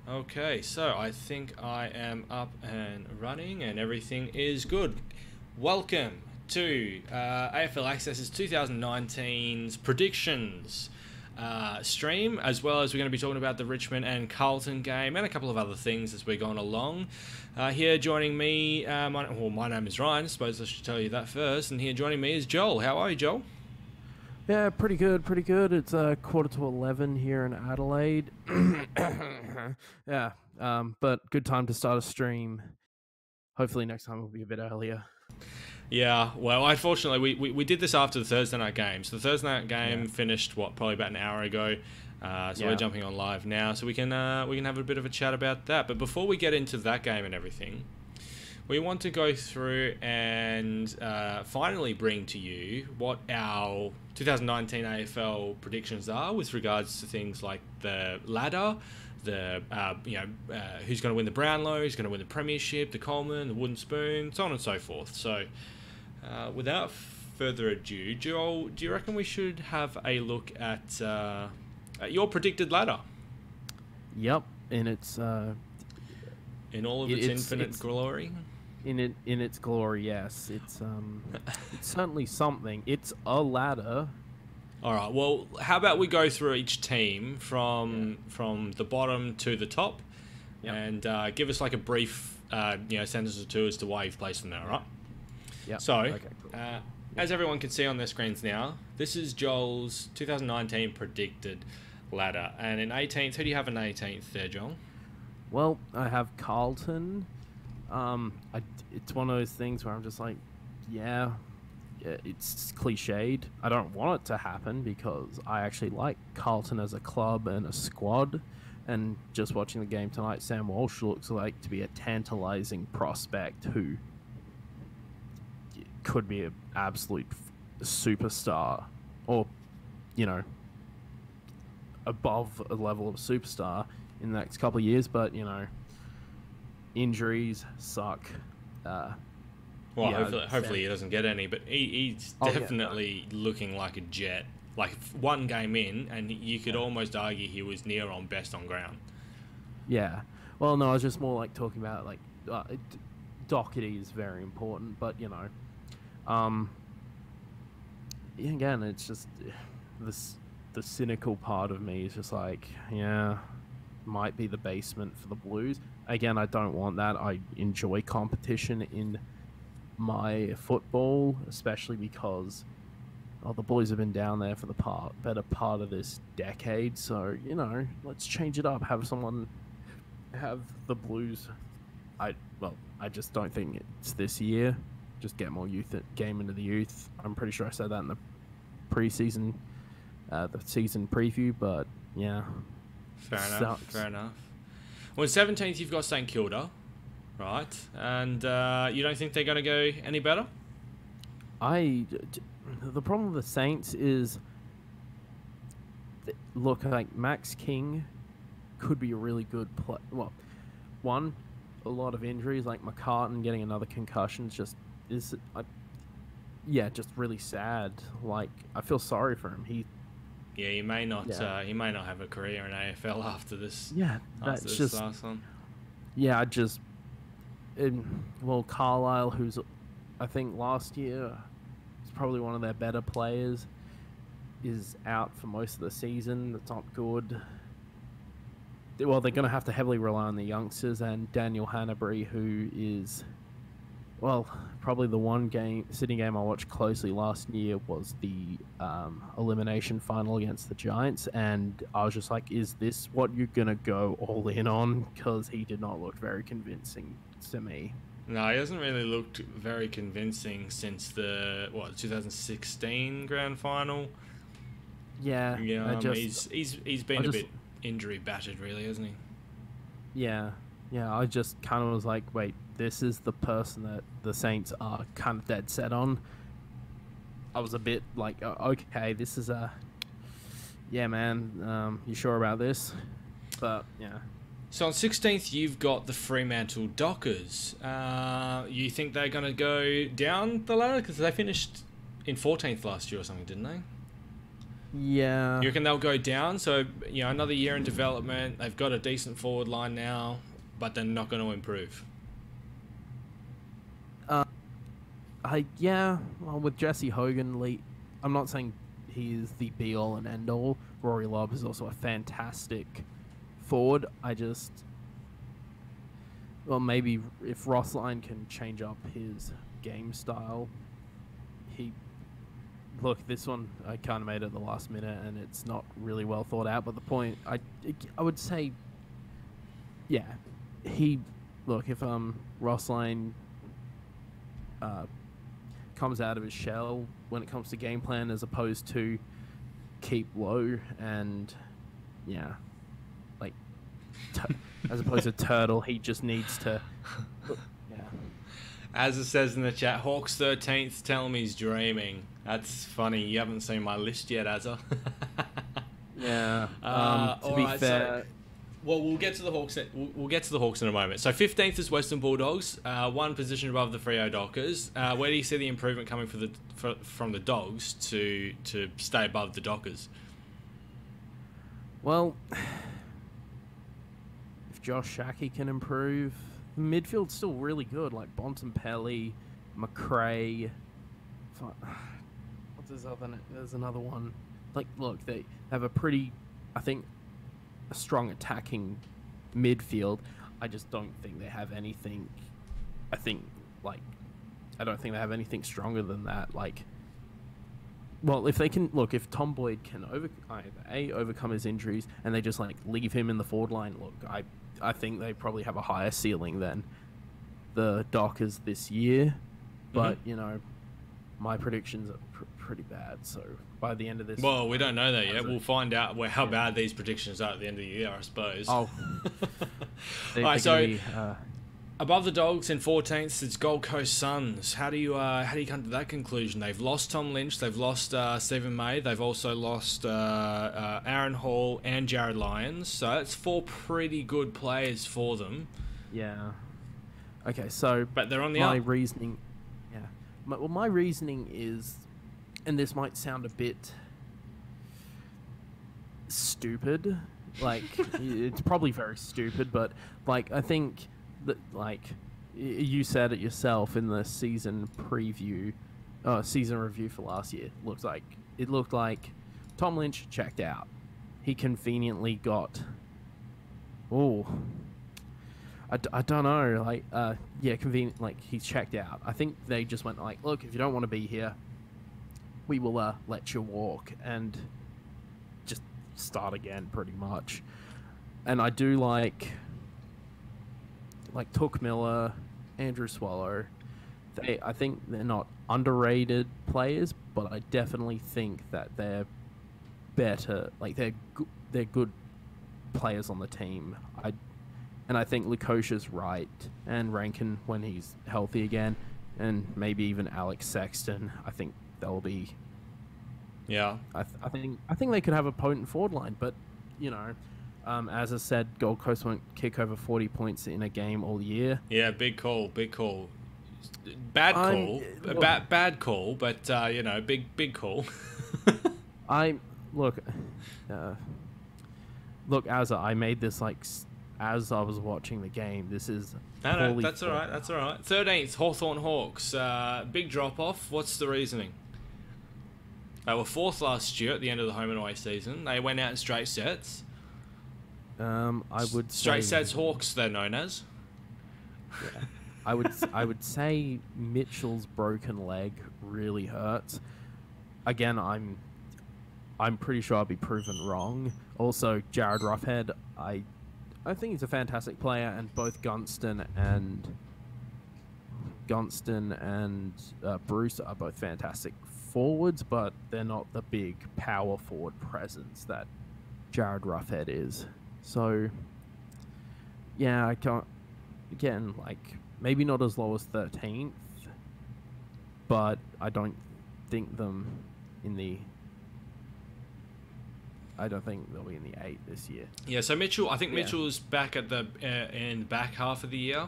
Okay, so I think I am up and running and everything is good. Welcome to AFL Access's 2019's predictions stream, as well as we're going to be talking about the Richmond and Carlton game and a couple of other things as we're going along. Here joining me, my name is Ryan, I suppose I should tell you that first, and here joining me is Joel. How are you, Joel? Yeah, pretty good. It's 11:15 here in Adelaide. Yeah, but good time to start a stream. Hopefully next time will be a bit earlier. Yeah, well, unfortunately, we did this after the Thursday night game. So the Thursday night game finished, probably about an hour ago. So we're jumping on live now, so we can have a bit of a chat about that. But before we get into that game and everything, we want to go through and finally bring to you what our 2019 AFL predictions are with regards to things like the ladder, the who's going to win the Brownlow, who's going to win the Premiership, the Coleman, the wooden spoon, so on and so forth. So without further ado, Joel, do you reckon we should have a look at your predicted ladder? Yep, and it's in all of its infinite glory. In its glory, yes. It's certainly something. It's a ladder. All right. Well, how about we go through each team from the bottom to the top, and give us like a brief sentence or two as to why you've placed them there. All right. Yeah. So, okay, cool. As everyone can see on their screens now, this is Joel's 2019 predicted ladder, and in 18th, who do you have in 18th there, Joel? Well, I have Carlton. It's one of those things where I'm just like, yeah, it's cliched. I don't want it to happen because I actually like Carlton as a club and a squad. And just watching the game tonight, Sam Walsh looks like to be a tantalizing prospect who could be an absolute superstar, or above a level of superstar in the next couple of years. But injuries suck. Hopefully he doesn't get any, but he's definitely looking like a jet. Like one game in, and you could almost argue he was near on best on ground. Yeah. Well, no, I was just more like talking about like Doherty is very important, but again, it's just the cynical part of me is just like, might be the basement for the Blues. Again, I don't want that. I enjoy competition in my football, especially because the boys have been down there for the better part of this decade. So, let's change it up. Have the Blues. I just don't think it's this year. Just get more game into the youth. I'm pretty sure I said that in the preseason, the season preview, but yeah. Fair enough. Well, in 17th, you've got St Kilda, right? And you don't think they're going to go any better? The problem with the Saints is, look, like Max King could be a really good player. Well, a lot of injuries, like McCartan getting another concussion, just really sad. Like, I feel sorry for him. He may not have a career in AFL after this. Yeah, that's just last one. Yeah, Carlisle, who's I think last year was probably one of their better players, is out for most of the season. That's not good. Well, they're going to have to heavily rely on the youngsters, and Daniel Hanbury, who is, probably the one Sydney game I watched closely last year was the elimination final against the Giants, and I was just like, is this what you're going to go all in on? Because he did not look very convincing to me. No, he hasn't really looked very convincing since the 2016 grand final. Yeah, he's been a bit injury battered, really, hasn't he? Yeah. I just kind of was like, wait, this is the person that the Saints are kind of dead set on. I was a bit like, okay, this is yeah, man, you sure about this? But yeah. So on 16th, you've got the Fremantle Dockers. You think they're going to go down the ladder? Because they finished in 14th last year or something, didn't they? Yeah. You reckon they'll go down? So, another year in development. They've got a decent forward line now, but they're not going to improve. Well, with Jesse Hogan, I'm not saying he is the be-all and end-all. Rory Lobb is also a fantastic forward. Maybe if Rossline can change up his game style, this one I kind of made at the last minute, and it's not really well thought out. But the point, I would say, if Rossline comes out of his shell when it comes to game plan, as opposed to keep low and as opposed to turtle, he just needs to. As it says in the chat, Hawks 13th, tell me he's dreaming. That's funny. You haven't seen my list yet, Azza. Yeah. To be fair. We'll get to the Hawks. We'll get to the Hawks in a moment. So 15th is Western Bulldogs, one position above the Freo Dockers. Where do you see the improvement coming from the Dogs to stay above the Dockers? Well, if Josh Shackey can improve, the midfield's still really good. Like Bontempelli, McRae. What's his other? There's another one. Look, they have a pretty, I think, a strong attacking midfield. I just don't think they have anything. I don't think they have anything stronger than that. If Tom Boyd can overcome his injuries and they just leave him in the forward line, I think they probably have a higher ceiling than the Dockers this year. But my predictions are pretty bad. So by the end of this, we don't know that yet. We'll find out how bad these predictions are at the end of the year, I suppose. Oh, all right. So above the Dogs in 14th, it's Gold Coast Suns. How do you come to that conclusion? They've lost Tom Lynch. They've lost Stephen May. They've also lost Aaron Hall and Jared Lyons. So that's 4 pretty good players for them. Yeah. Okay. So, but they're on the up. My reasoning is, and this might sound a bit stupid, it's probably very stupid, but I think that you said it yourself in the season review for last year. It looked like Tom Lynch checked out. He conveniently got I don't know, convenient, he's checked out. I think they just went look, if you don't want to be here, we will let you walk and just start again, pretty much. And I do like Took Miller, Andrew Swallow. I think they're not underrated players, but I definitely think that they're better. They're good players on the team. And I think Lukosha's right, and Rankin when he's healthy again, and maybe even Alex Sexton. I think they'll be. Yeah. I think they could have a potent forward line, but as I said, Gold Coast won't kick over 40 points in a game all year. Yeah, big call. Bad call, bad call, but big call. Look, Azza, I made this as I was watching the game. This is no, that's all right. That's all right. 13th, Hawthorn Hawks. Big drop off. What's the reasoning? They were 4th last year at the end of the home and away season. They went out in straight sets. I would straight sets Hawks. They're known as. Yeah. I would say Mitchell's broken leg really hurts. Again, I'm pretty sure I'll be proven wrong. Also, Jared Roughhead, I think he's a fantastic player, and both Gunston and Bruce are both fantastic forwards, but they're not the big power forward presence that Jared Roughhead is. So, yeah, I can't. Again, maybe not as low as 13th, but I don't think them in the. I don't think they'll be in the 8 this year. Yeah, so Mitchell, I think Mitchell's back at the in the back half of the year.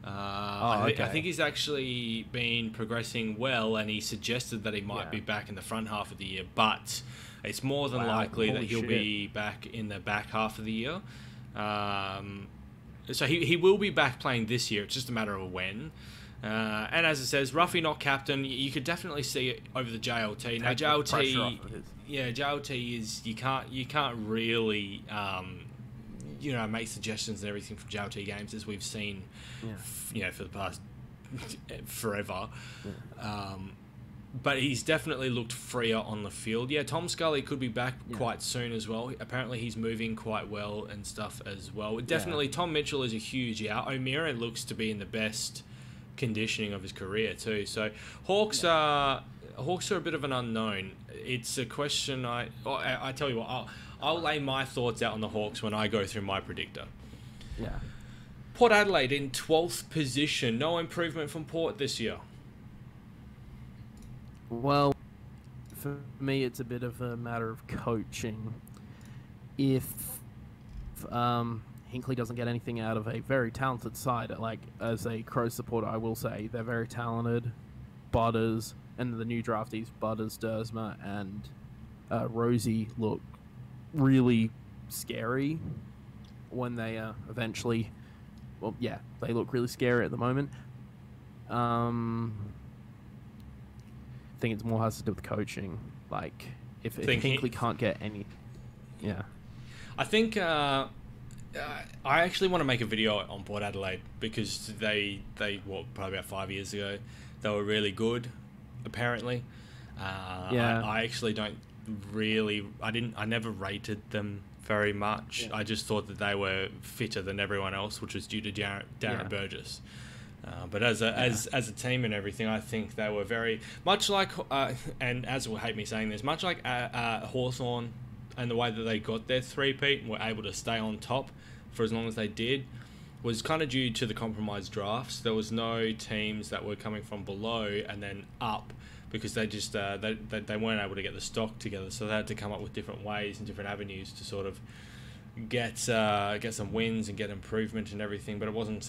I think he's actually been progressing well, and he suggested that he might be back in the front half of the year. But It's more than likely that he'll shit. be back in the back half of the year. So he will be back playing this year. It's just a matter of when. And as it says, Ruffy not captain. You could definitely see it over the JLT. Now JLT, JLT is you can't really make suggestions and everything from JLT games, as we've seen, for the past forever. Yeah. But he's definitely looked freer on the field. Yeah, Tom Scully could be back quite soon as well. Apparently he's moving quite well and stuff as well. Definitely, Tom Mitchell is a huge out. O'Meara looks to be in the best conditioning of his career too. So Hawks are a bit of an unknown. It's a question. I tell you what, I'll lay my thoughts out on the Hawks when I go through my predictor. Yeah. Port Adelaide in 12th position. No improvement from Port this year. Well, for me, it's a bit of a matter of coaching. If Hinkley doesn't get anything out of a very talented side, like as a Crows supporter, I will say they're very talented. Butters and the new draftees, Butters, Dersma, and Rosie look really scary when they eventually. Well, yeah, they look really scary at the moment. I think it's more has to do with coaching. Like, if Hinkley can't get any... Yeah. I think I actually want to make a video on Port Adelaide because they probably about 5 years ago, they were really good, apparently. I actually don't really... I never rated them very much. Yeah. I just thought that they were fitter than everyone else, which was due to Darren Burgess. But as a team and everything, I think they were very much like, and as will hate me saying this, much like Hawthorn, and the way that they got their three-peat and were able to stay on top for as long as they did, was kind of due to the compromised drafts. There was no teams that were coming from below and then up because they just they weren't able to get the stock together, so they had to come up with different ways and different avenues to sort of get some wins and get improvement and everything. But it wasn't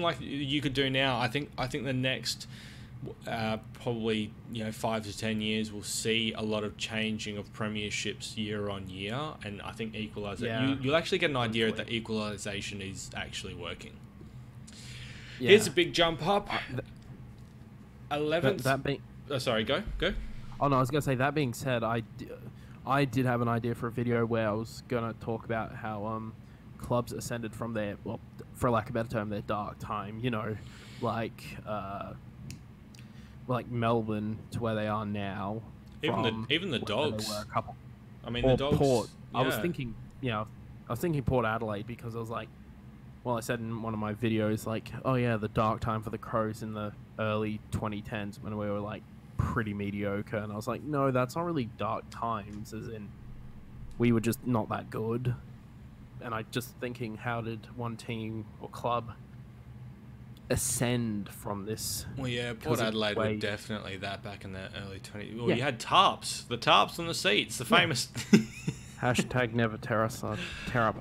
like you could do now. I think the next probably 5 to 10 years we'll see a lot of changing of premierships year on year, and I think you'll actually get an idea that equalisation is actually working. Yeah. Here's a big jump up. 11th. Sorry, go. Oh no, I was gonna say, that being said, I did have an idea for a video where I was gonna talk about how clubs ascended from their, well, for lack of a better term, their dark time, like Melbourne to where they are now. Even the Dogs. They were a couple. I mean, the Dogs. Port. Yeah. I was thinking Port Adelaide, because I was like, well, I said in one of my videos, like, oh yeah, the dark time for the Crows in the early 2010s when we were like pretty mediocre, and I was like, no, that's not really dark times, as in we were just not that good. And I just thinking, how did one team or club ascend from this? Well, yeah, Port Adelaide were definitely that back in the early 20s. Well, you had tarps, the tarps on the seats, the famous. Hashtag never tear up our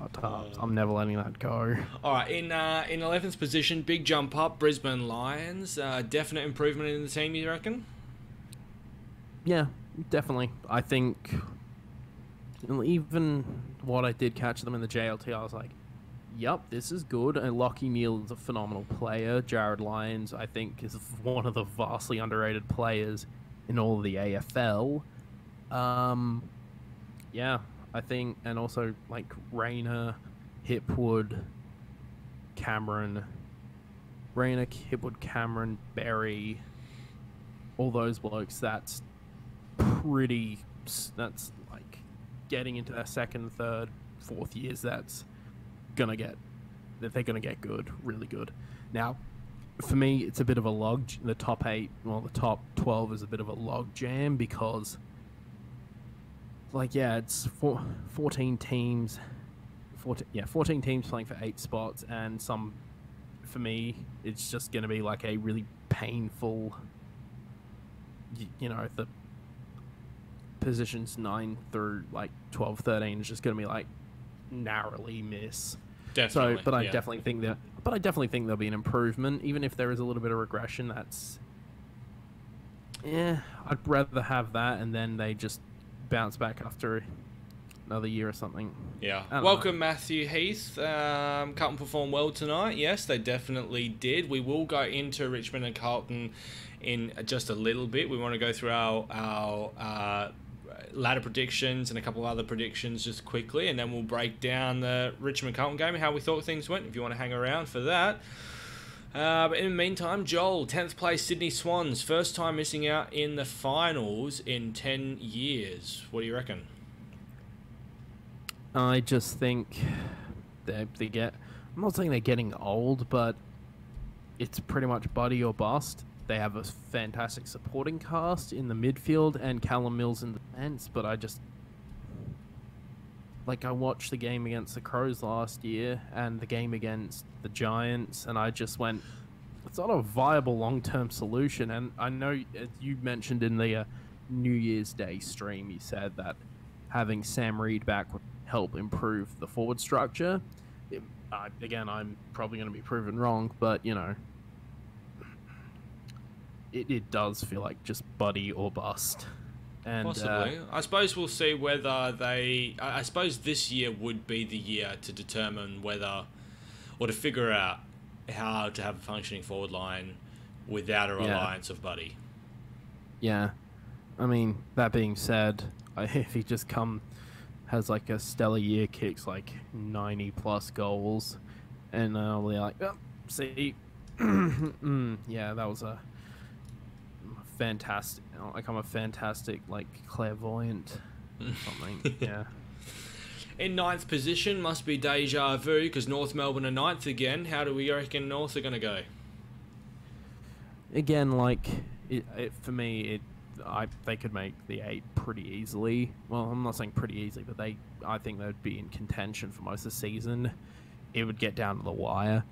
tarps. I'm never letting that go. All right, in 11th position, big jump up, Brisbane Lions. Definite improvement in the team, you reckon? Yeah, definitely. I think even what I did catch them in the JLT, I was like, yep, this is good. And Lachie Neale is a phenomenal player. Jared Lyons, I think, is one of the vastly underrated players in all of the AFL. Yeah, I think, and also like Rayner, Hipwood, Cameron, Berry, all those blokes, that's like getting into their second, third, fourth years, they're gonna get good, really good. Now, for me, it's a bit of a the top 8, well, the top 12 is a bit of a log jam, because like, yeah, it's 14 teams, 14 teams playing for 8 spots, and for me, it's just gonna be like a really painful, the positions 9 through like 12, 13 is just going to be like narrowly miss. Definitely. So, but I definitely think there'll be an improvement, even if there is a little bit of regression. That's Yeah, I'd rather have that, and then they just bounce back after another year or something. Yeah. I don't Welcome, know. Matthew Heath. Carlton performed well tonight. Yes, they definitely did. We will go into Richmond and Carlton in just a little bit. We want to go through our ladder predictions and a couple of other predictions just quickly, and then we'll break down the Richmond Carlton game and how we thought things went, if you want to hang around for that. But in the meantime, Joel, 10th place Sydney Swans, first time missing out in the finals in 10 years. What do you reckon? I just think they get... I'm not saying they're getting old, but it's pretty much buddy or bust. They have a fantastic supporting cast in the midfield and Callum Mills in the defence, but I just... Like, I watched the game against the Crows last year and the game against the Giants, and I just went, it's not a viable long-term solution. And I know, as you mentioned in the New Year's Day stream, you said that having Sam Reid back would help improve the forward structure. Again, I'm probably going to be proven wrong, but, you know, it does feel like just buddy or bust. And, possibly. I suppose we'll see whether they... I suppose this year would be the year to determine whether... or to figure out how to have a functioning forward line without a reliance of Buddy. Yeah. I mean, that being said, if he just has like a stellar year, kicks like 90 plus goals, and I'll be like, oh, see, yeah, that was a fantastic, like I'm a fantastic, like, clairvoyant or something. Yeah. In ninth position must be deja vu because North Melbourne are ninth again. How do we reckon North are going to go? Again, like, for me, they could make the 8 pretty easily. Well, I'm not saying pretty easily, but I think they'd be in contention for most of the season. It would get down to the wire.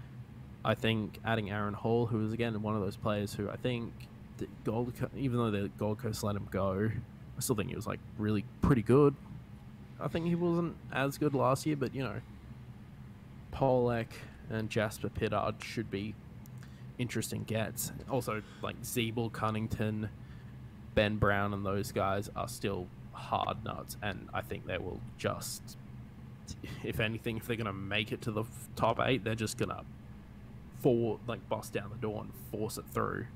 I think adding Aaron Hall, who is again one of those players who I think even though the Gold Coast let him go, I still think he was like really pretty good. I think he wasn't as good last year, but you know, Polek and Jasper Pittard should be interesting gets. Also, like Zeeble, Cunnington, Ben Brown, and those guys are still hard nuts, and I think they will just, if anything, if they're going to make it to the top 8, they're just going to bust down the door and force it through.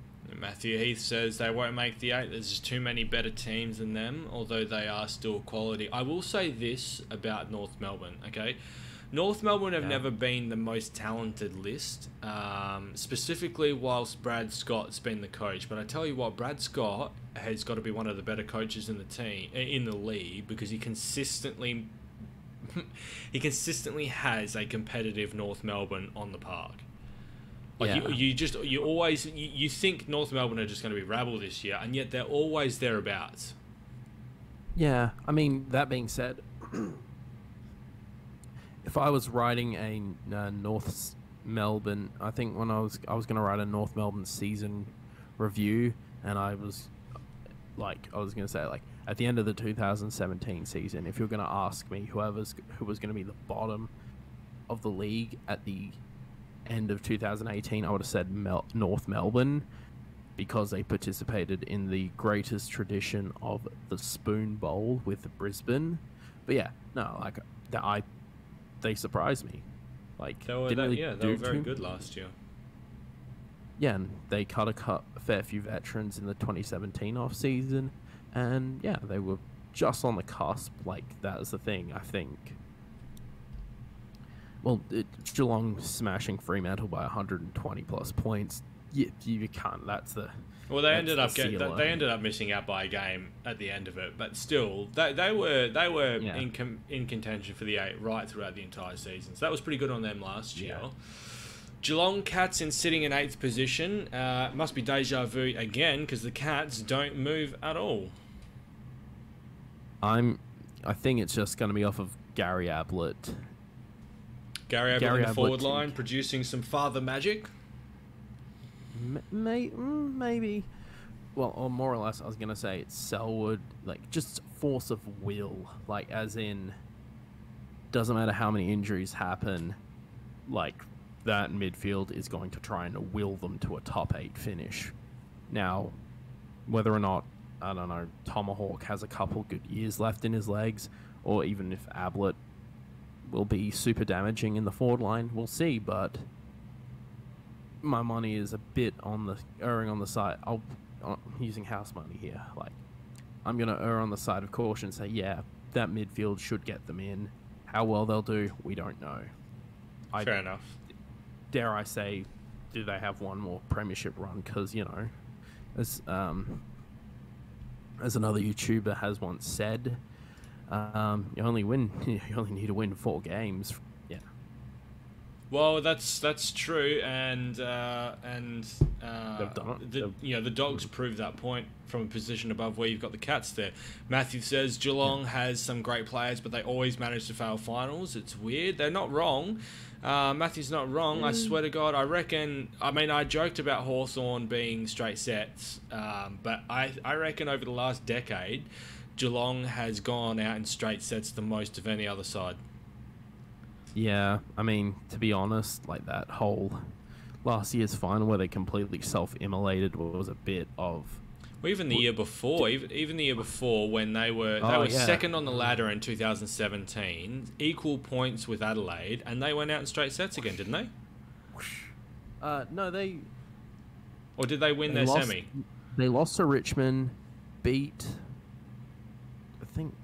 Matthew Heath says they won't make the 8. There's just too many better teams than them, although they are still quality. I will say this about North Melbourne, okay? North Melbourne have never been the most talented list, specifically whilst Brad Scott's been the coach. But I tell you what, Brad Scott has got to be one of the better coaches in the team, in the league, because he consistently has a competitive North Melbourne on the park. Like you always think North Melbourne are just going to be rabble this year, and yet they're always thereabouts. Yeah, I mean, that being said, if I was writing a North Melbourne, I think when I was going to write a North Melbourne season review, and I was going to say, like, at the end of the 2017 season, if you're going to ask me who was going to be the bottom of the league at the end of 2018, I would have said North Melbourne, because they participated in the greatest tradition of the Spoon Bowl with Brisbane. But yeah, no, like they surprised me. Like they were very good last year. Yeah, and they cut a fair few veterans in the 2017 off season, and yeah, they were just on the cusp. Like, that is the thing, I think. Well, Geelong smashing Fremantle by 120 plus points. You can't. That's the. Well, they ended up missing out by a game at the end of it, but still, they were in contention for the 8 right throughout the entire season. So that was pretty good on them last year. Geelong Cats sitting in 8th position. Must be deja vu again because the Cats don't move at all. I think it's just going to be off of Gary Ablett. Gary Ablett in the forward line, producing some father magic. Maybe. Well, or more or less, I was going to say it's Selwood, like, just force of will. Like, as in, doesn't matter how many injuries happen, like, that midfield is going to try and will them to a top 8 finish. Now, whether or not, I don't know, Tomahawk has a couple good years left in his legs, or even if Ablett will be super damaging in the forward line, we'll see. But my money is a bit on the erring on the side. I'm using house money here. Like, I'm gonna err on the side of caution and say, yeah, that midfield should get them in. How well they'll do, we don't know. Fair enough. Dare I say, do they have one more premiership run? Because, you know, as another YouTuber has once said, you only need to win 4 games. Yeah. Well, that's true, and they've done it. The Dogs prove that point from a position above where you've got the Cats there. Matthew says Geelong has some great players, but they always manage to fail finals. It's weird. They're not wrong. Matthew's not wrong. I swear to God, I reckon. I mean, I joked about Hawthorn being straight sets, but I reckon over the last decade, Geelong has gone out in straight sets the most of any other side. Yeah, I mean, to be honest, like that whole last year's final where they completely self-immolated was a bit of... Well, even the year before, even the year before when they were second on the ladder in 2017, equal points with Adelaide, and they went out in straight sets again, didn't they? No, they... Or did they win their semi? They lost to Richmond, beat... I think...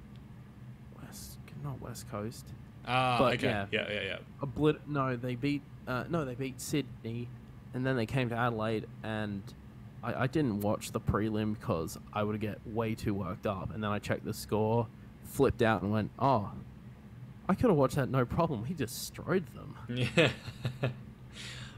not West Coast... but okay. Yeah. They beat Sydney, and then they came to Adelaide, and I didn't watch the prelim because I would get way too worked up, and then I checked the score, flipped out, and went, oh, I could have watched that no problem. He destroyed them. Yeah.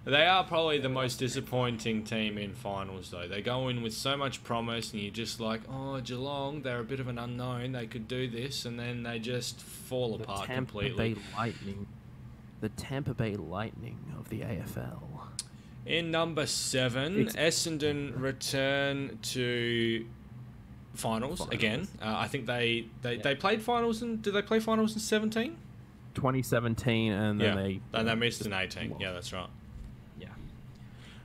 They are probably the most disappointing team in finals, though. They go in with so much promise, and you're just like, oh, Geelong, they're a bit of an unknown. They could do this, and then they just fall apart completely. The Tampa Bay Lightning of the AFL. In number 7, Essendon return to finals again. I think they played finals, did they play finals in 17? 2017, and then they missed in 18. Yeah, that's right.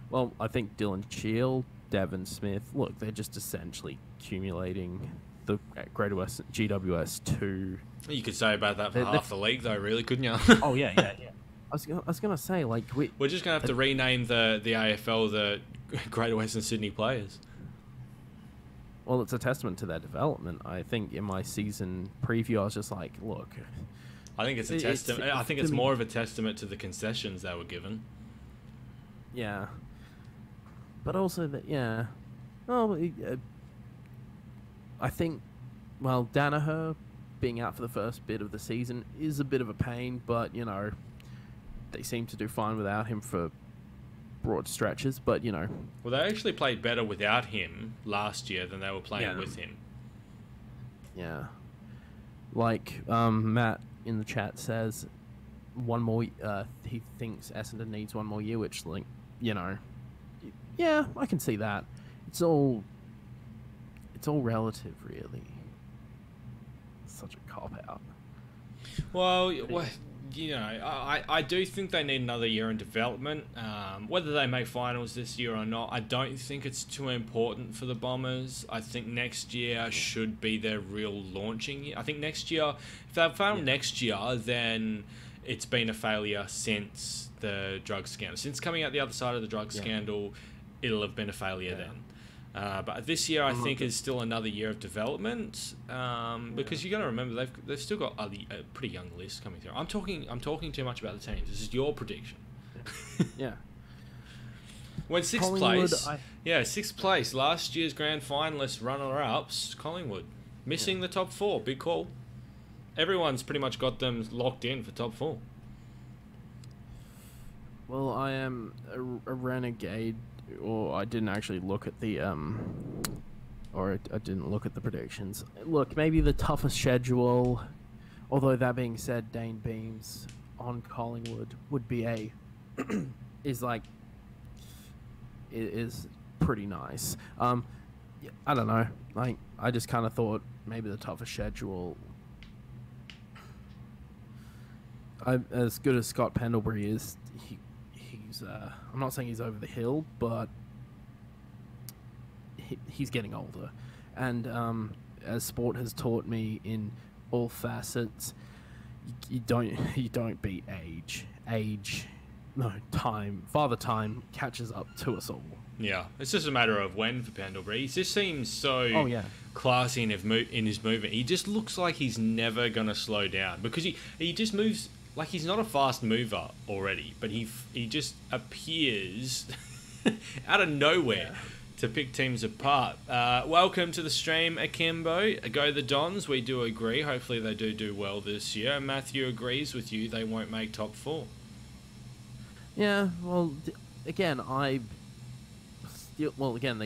Well, I think Dylan Shield, Devon Smith, look, they're just essentially accumulating the Greater West GWS 2. You could say about that for half the league, though, really, couldn't you? Oh, yeah. I was gonna say, like, we're just gonna have to rename the AFL the Greater Western Sydney Players. Well, it's a testament to their development. I think in my season preview, I was just like, look. I think it's a testament. I think it's more of a testament to the concessions they were given. Yeah. But also that, yeah. Oh, I think, well, Danaher being out for the first bit of the season is a bit of a pain, but, you know, they seem to do fine without him for broad stretches, but, you know. Well, they actually played better without him last year than they were playing with him. Yeah. Like, Matt in the chat says, one more, he thinks Essendon needs one more year, which, like, you know, yeah, I can see that. It's all relative, really. It's such a cop-out. Well, you know, I do think they need another year in development. Whether they make finals this year or not, I don't think it's too important for the Bombers. I think next year should be their real launching year. I think next year, if they fail next year, then it's been a failure since the drug scandal. Since coming out the other side of the drug scandal, it'll have been a failure then. But this year, I think, is still another year of development because you got to remember they've still got a pretty young list coming through. I'm talking too much about the teams. This is your prediction. Yeah. When sixth place, last year's grand finalists, runner-ups, Collingwood, missing the top 4. Big call. Everyone's pretty much got them locked in for top 4. Well, I am a renegade. Or I didn't actually look at the I didn't look at the predictions. Look, maybe the toughest schedule, although that being said, Dane Beams on Collingwood would be is pretty nice. I don't know. Like, I just kind of thought maybe the toughest schedule. As good as Scott Pendlebury is, I'm not saying he's over the hill, but he's getting older, and as sport has taught me in all facets, you don't beat age. No, Father Time catches up to us all. Yeah, it's just a matter of when for Pendlebury. He just seems so classy in his movement. He just looks like he's never going to slow down because he just moves like he's not a fast mover already, but he just appears out of nowhere to pick teams apart. Welcome to the stream, Akimbo. Go the Dons. We do agree. Hopefully they do well this year. Matthew agrees with you. They won't make top 4. Yeah, well, again, they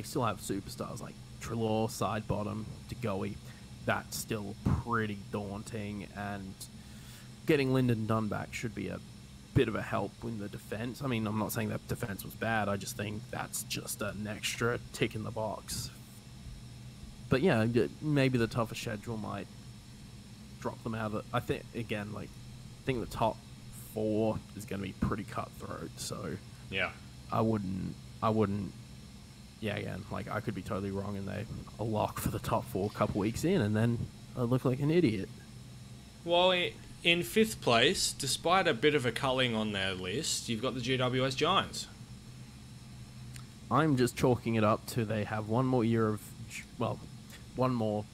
still have superstars like Trelaw, Sidebottom, DeGoey. That's still pretty daunting, and getting Lyndon Dunn back should be a bit of a help in the defense. I mean, I'm not saying that defense was bad. I just think that's just an extra tick in the box. But yeah, maybe the tougher schedule might drop them out of it. I think the top 4 is going to be pretty cutthroat. So yeah, I wouldn't. Yeah, again, I could be totally wrong, and they a lock for the top 4 a couple weeks in, and then I look like an idiot. Well, in 5th place, despite a bit of a culling on their list, you've got the GWS Giants. I'm just chalking it up to they have one more year of, one more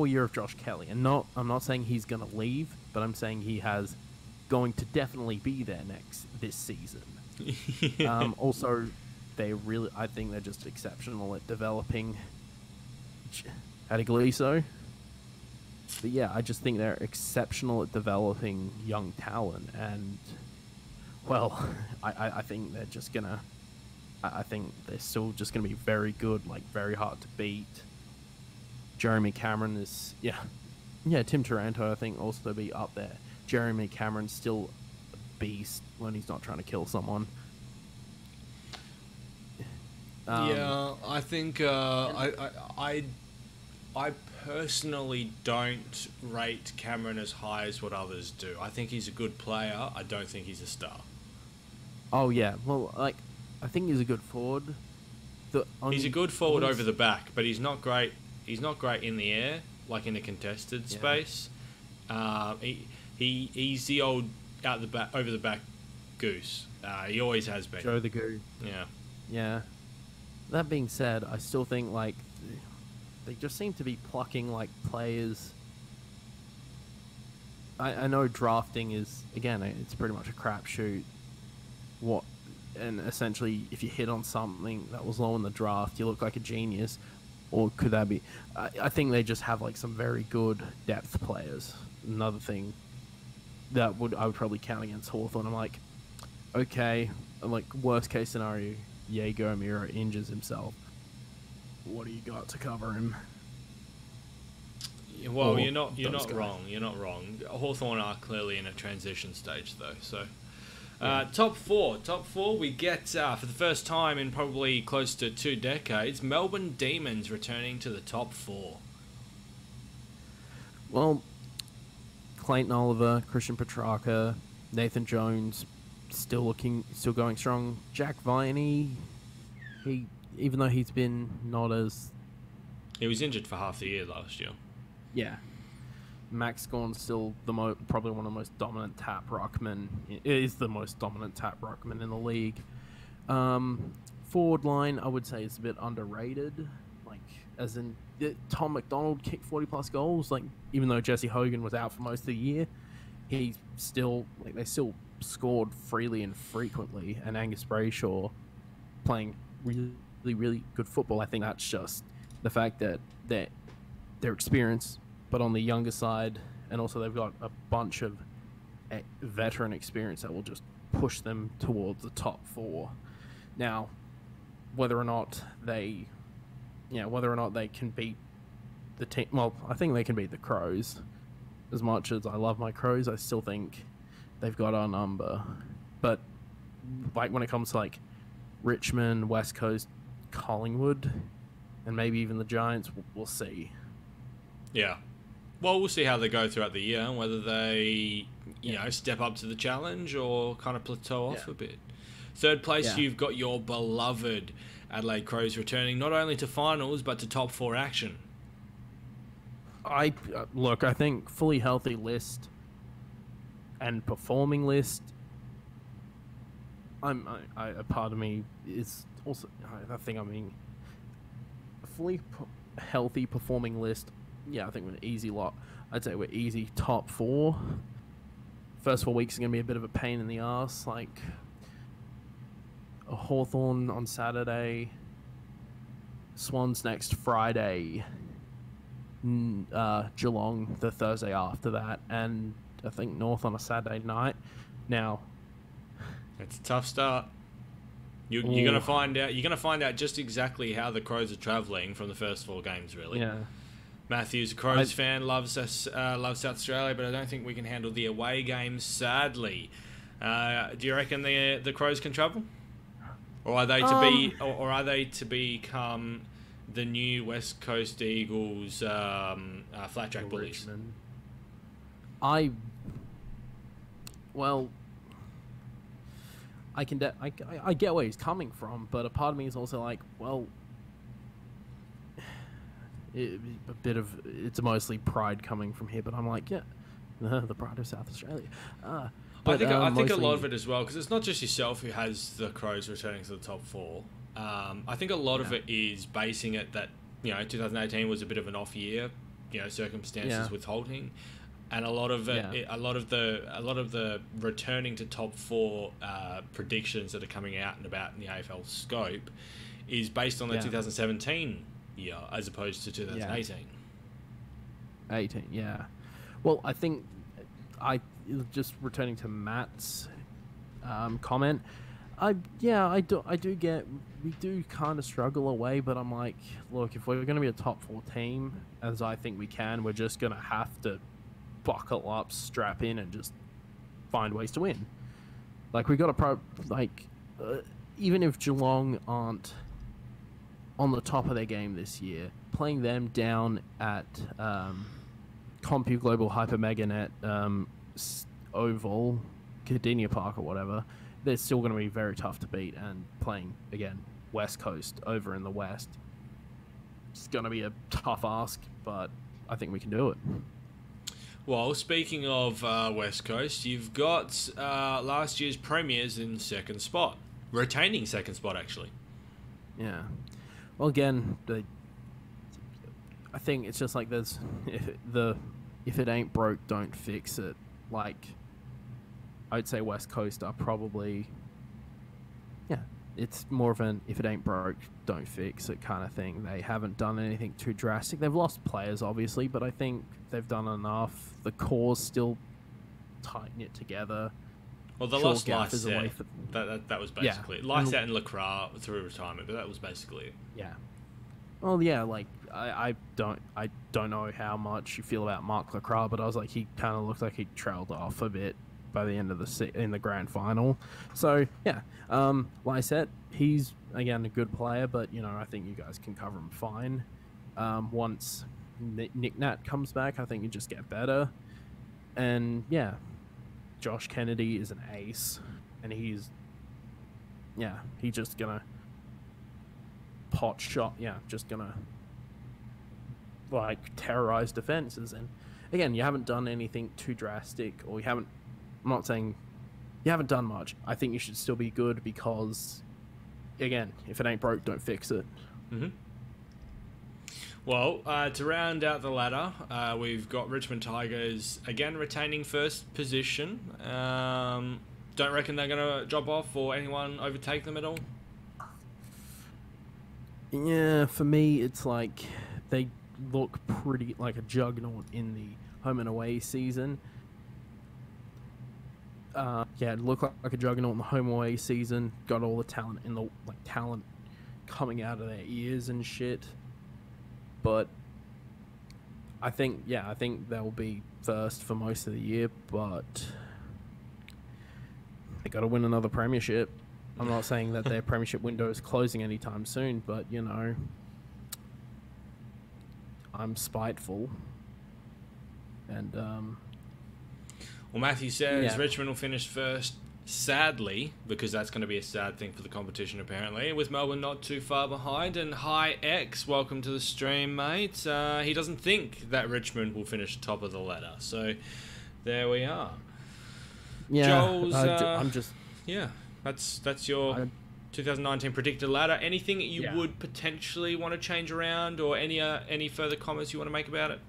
year of Josh Kelly, and I'm not saying he's going to leave, but I'm saying he has going to definitely be there this season. Also, I think they're just exceptional at developing Adegliso. But yeah, I just think they're exceptional at developing young talent, and I think they're just gonna. I think they're still just gonna be very good, very hard to beat. Jeremy Cameron is Tim Taranto I think also be up there. Jeremy Cameron's still a beast when he's not trying to kill someone. I think I personally don't rate Cameron as high as what others do. I think he's a good player. I don't think he's a star. Oh yeah, well, I think he's a good forward. He's a good forward over the back, but he's not great. He's not great in the air, in a contested space. He's the old over the back goose. He always has been. Joe the Goo. Yeah. Yeah. That being said, I still think they just seem to be plucking players. I know drafting is, again, it's pretty much a crapshoot. And essentially, if you hit on something that was low in the draft, you look like a genius. Or could that be? I think they just have some very good depth players. Another thing that I would probably count against Hawthorn. I'm okay, worst case scenario, Jaeger Amira injures himself. What do you got to cover him? Well, you're not wrong. You're not wrong. Hawthorn are clearly in a transition stage, though. So, top four. We get for the first time in probably close to 2 decades, Melbourne Demons returning to the top 4. Well, Clayton Oliver, Christian Petrarca, Nathan Jones, still going strong. Jack Viney, even though he's been not as... He was injured for half the year last year. Yeah. Max Gorn's still probably one of the most dominant tap ruckmen. It is the most dominant tap ruckman in the league. Forward line, I would say, is a bit underrated. As in, Tom McDonald kicked 40-plus goals. Even though Jesse Hogan was out for most of the year, he still... they still scored freely and frequently. And Angus Brayshaw playing really, really good football. I think that's just the fact that their experience, but on the younger side, and also they've got a bunch of veteran experience that will just push them towards the top 4. Now, whether or not they can beat the team, well, I think they can beat the Crows. As much as I love my Crows, I still think they've got our number. But when it comes to Richmond, West Coast, Collingwood, and maybe even the Giants, we'll see. Yeah. Well, we'll see how they go throughout the year and whether they, step up to the challenge or kind of plateau off a bit. Third place, Yeah. you've got your beloved Adelaide Crows returning not only to finals but to top 4 action. I think fully healthy list and performing list. A part of me is also. A fully healthy performing list. Yeah, I think we're an easy lot. I'd say we're easy top 4. First 4 weeks are going to be a bit of a pain in the ass. Like a Hawthorn on Saturday, Swans next Friday, Geelong the Thursday after that, and I think North on a Saturday night. Now, it's a tough start. You're gonna find out. You're gonna find out just exactly how the Crows are travelling from the first 4 games. Really. Yeah. Matthew's a Crows fan, loves South Australia, but I don't think we can handle the away games. Sadly, do you reckon the Crows can travel, or are they to become the new West Coast Eagles flat track bullies? Richmond. I get where he's coming from, but a part of me is also like, well, it's mostly pride coming from here, but I'm like, yeah, the pride of South Australia. I think a lot of it as well, because it's not just yourself who has the Crows returning to the top 4. I think a lot of it is basing it that 2018 was a bit of an off year, circumstances withholding, and a lot of it, a lot of the returning to top 4 predictions that are coming out and about in the AFL scope is based on the 2017 year as opposed to 2018. 18, yeah. Well, I think just returning to Matt's comment. I do get we do kind of struggle away, but I'm like, look, if we're going to be a top 4 team, as I think we can, we're just going to have to buckle up, strap in, and just find ways to win. Like, we got to even if Geelong aren't on the top of their game this year, playing them down at CompuGlobal HyperMegaNet Oval, Cardinia Park or whatever, they're still going to be very tough to beat. And playing, again, West Coast over in the West, it's going to be a tough ask, but I think we can do it. Well, speaking of West Coast, you've got last year's premiers in second spot. Retaining second spot, actually. Yeah. Well, again, I think it's just like there's... If it ain't broke, don't fix it. Like, I'd say West Coast are probably... Yeah, it's more of an if it ain't broke, don't fix it kind of thing. They haven't done anything too drastic. They've lost players, obviously, but I think they've done enough. The core's still tight-knit together. Well, the lost Lysette. That was basically it. Lysette and Lacroix through retirement, but that was basically it. Yeah. Well, yeah, like, I don't know how much you feel about Mark Lacroix, but I was like, he kind of looked like he trailed off a bit by the end of in the grand final. So, yeah, Lysette, he's, again, a good player, but, I think you guys can cover him fine. Once Nick Nat comes back, I think you just get better. And, yeah, Josh Kennedy is an ace, and he's just gonna pot shot, just gonna terrorize defenses. And again, you haven't done anything too drastic, or I'm not saying you haven't done much. I think you should still be good because, again, if it ain't broke, don't fix it. Mm-hmm. Well, to round out the ladder, we've got Richmond Tigers again retaining first position. Don't reckon they're going to drop off or anyone overtake them at all? Yeah, for me, it's like they look pretty like a juggernaut in the home and away season. It looked like a juggernaut in the home away season. Got all the talent talent coming out of their ears and shit. But I think they'll be first for most of the year, but they got to win another premiership. I'm not saying that their premiership window is closing anytime soon, but, I'm spiteful. And, well, Matthew says Richmond will finish first. sadly, because that's going to be a sad thing for the competition apparently, with Melbourne not too far behind. And Hi X, welcome to the stream, mate. He doesn't think that Richmond will finish top of the ladder. So there we are. Yeah, Joel's, I'm just... Yeah, that's your 2019 predicted ladder. Anything that you would potentially want to change around, or any further comments you want to make about it?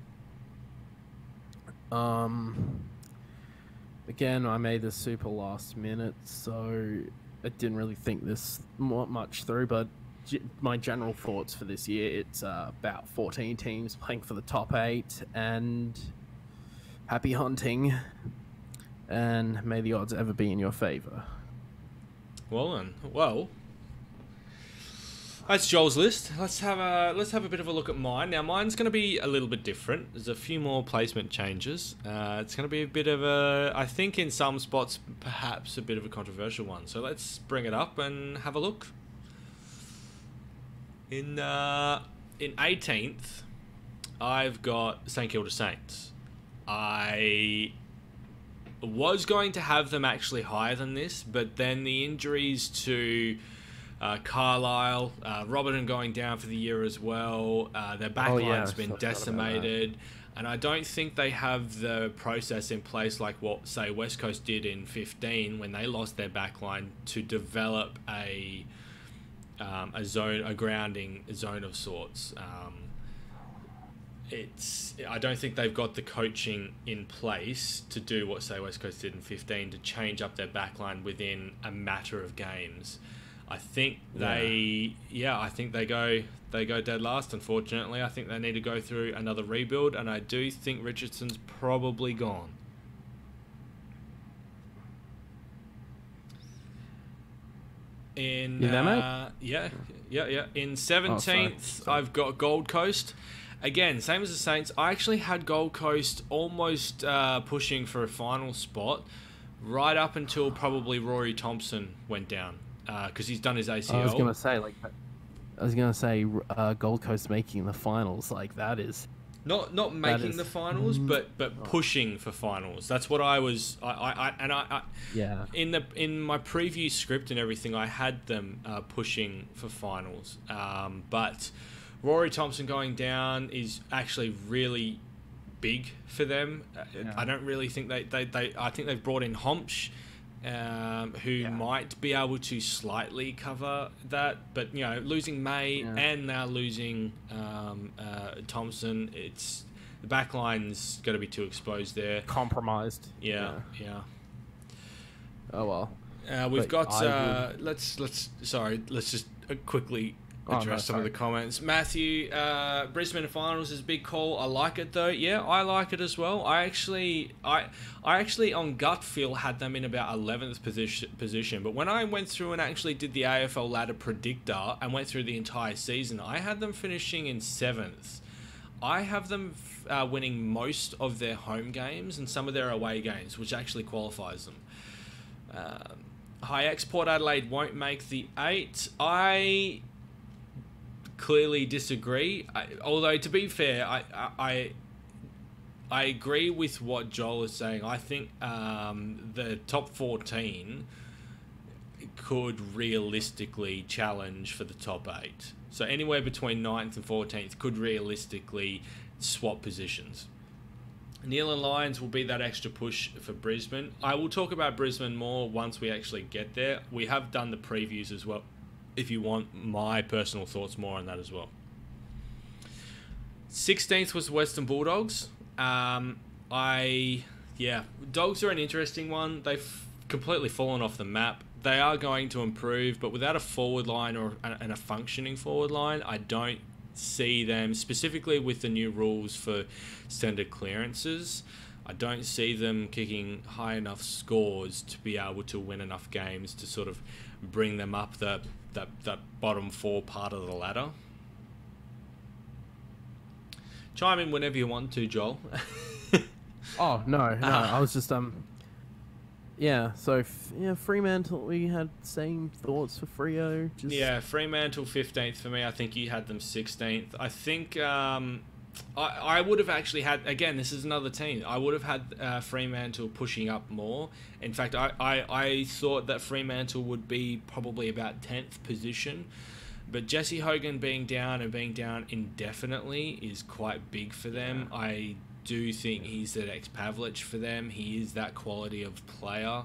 Again, I made this super last minute, so I didn't really think this much through, but my general thoughts for this year, it's about 14 teams playing for the top 8, and happy hunting, and may the odds ever be in your favour. Well then, that's Joel's list. Let's have a bit of a look at mine. Now mine's going to be a little bit different. There's a few more placement changes. It's going to be a bit of a, I think in some spots, perhaps a bit of a controversial one. So let's bring it up and have a look. In 18th, I've got St Kilda Saints. I was going to have them actually higher than this, but then the injuries to Carlisle, Robertson going down for the year as well. Their backline's been decimated, and I don't think they have the process in place like what, say, West Coast did in 15 when they lost their backline to develop a grounding zone of sorts. I don't think they've got the coaching in place to do what, say, West Coast did in 15 to change up their backline within a matter of games. I think they go dead last, unfortunately. I think they need to go through another rebuild, and I do think Richardson's probably gone. In In 17th, I've got Gold Coast. Again, same as the Saints. I actually had Gold Coast almost pushing for a final spot right up until probably Rory Thompson went down. Because he's done his ACL. I was gonna say, Gold Coast making the finals, like that is not making the finals, but pushing for finals. That's what I was. In my preview script and everything, I had them pushing for finals. But Rory Thompson going down is actually really big for them. I don't really think I think they've brought in Homsch, who might be able to slightly cover that, but losing May and now losing Thompson, the backline's got to be too exposed there. Compromised. Yeah. Oh well. We've got let's just quickly address some of the comments. Matthew, Brisbane finals is a big call. I like it though. Yeah, I like it as well. I actually on gut feel had them in about 11th position. But when I went through and actually did the AFL ladder predictor and went through the entire season, I had them finishing in 7th. I have them winning most of their home games and some of their away games, which actually qualifies them. High X, Port Adelaide won't make the 8. I clearly disagree. Although, to be fair, I agree with what Joel is saying. I think the top 14 could realistically challenge for the top 8. So anywhere between 9th and 14th could realistically swap positions. Neil and Lions will be that extra push for Brisbane. I will talk about Brisbane more once we actually get there. We have done the previews as well, if you want my personal thoughts more on that as well. 16th was the Western Bulldogs. Dogs are an interesting one. They've completely fallen off the map. They are going to improve, but without a forward line and a functioning forward line, I don't see them, specifically with the new rules for standard clearances, I don't see them kicking high enough scores to be able to win enough games to sort of bring them up that bottom 4 part of the ladder. Chime in whenever you want to, Joel. Oh, no. I was just, Fremantle, we had same thoughts for Freo. Yeah, Fremantle 15th for me. I think you had them 16th. I think I would have actually had, again, this is another team, I would have had Fremantle pushing up more. In fact, I thought that Fremantle would be probably about 10th position, but Jesse Hogan being down and being down indefinitely is quite big for them. Yeah. I do think he's the next Pavlich for them. He is that quality of player.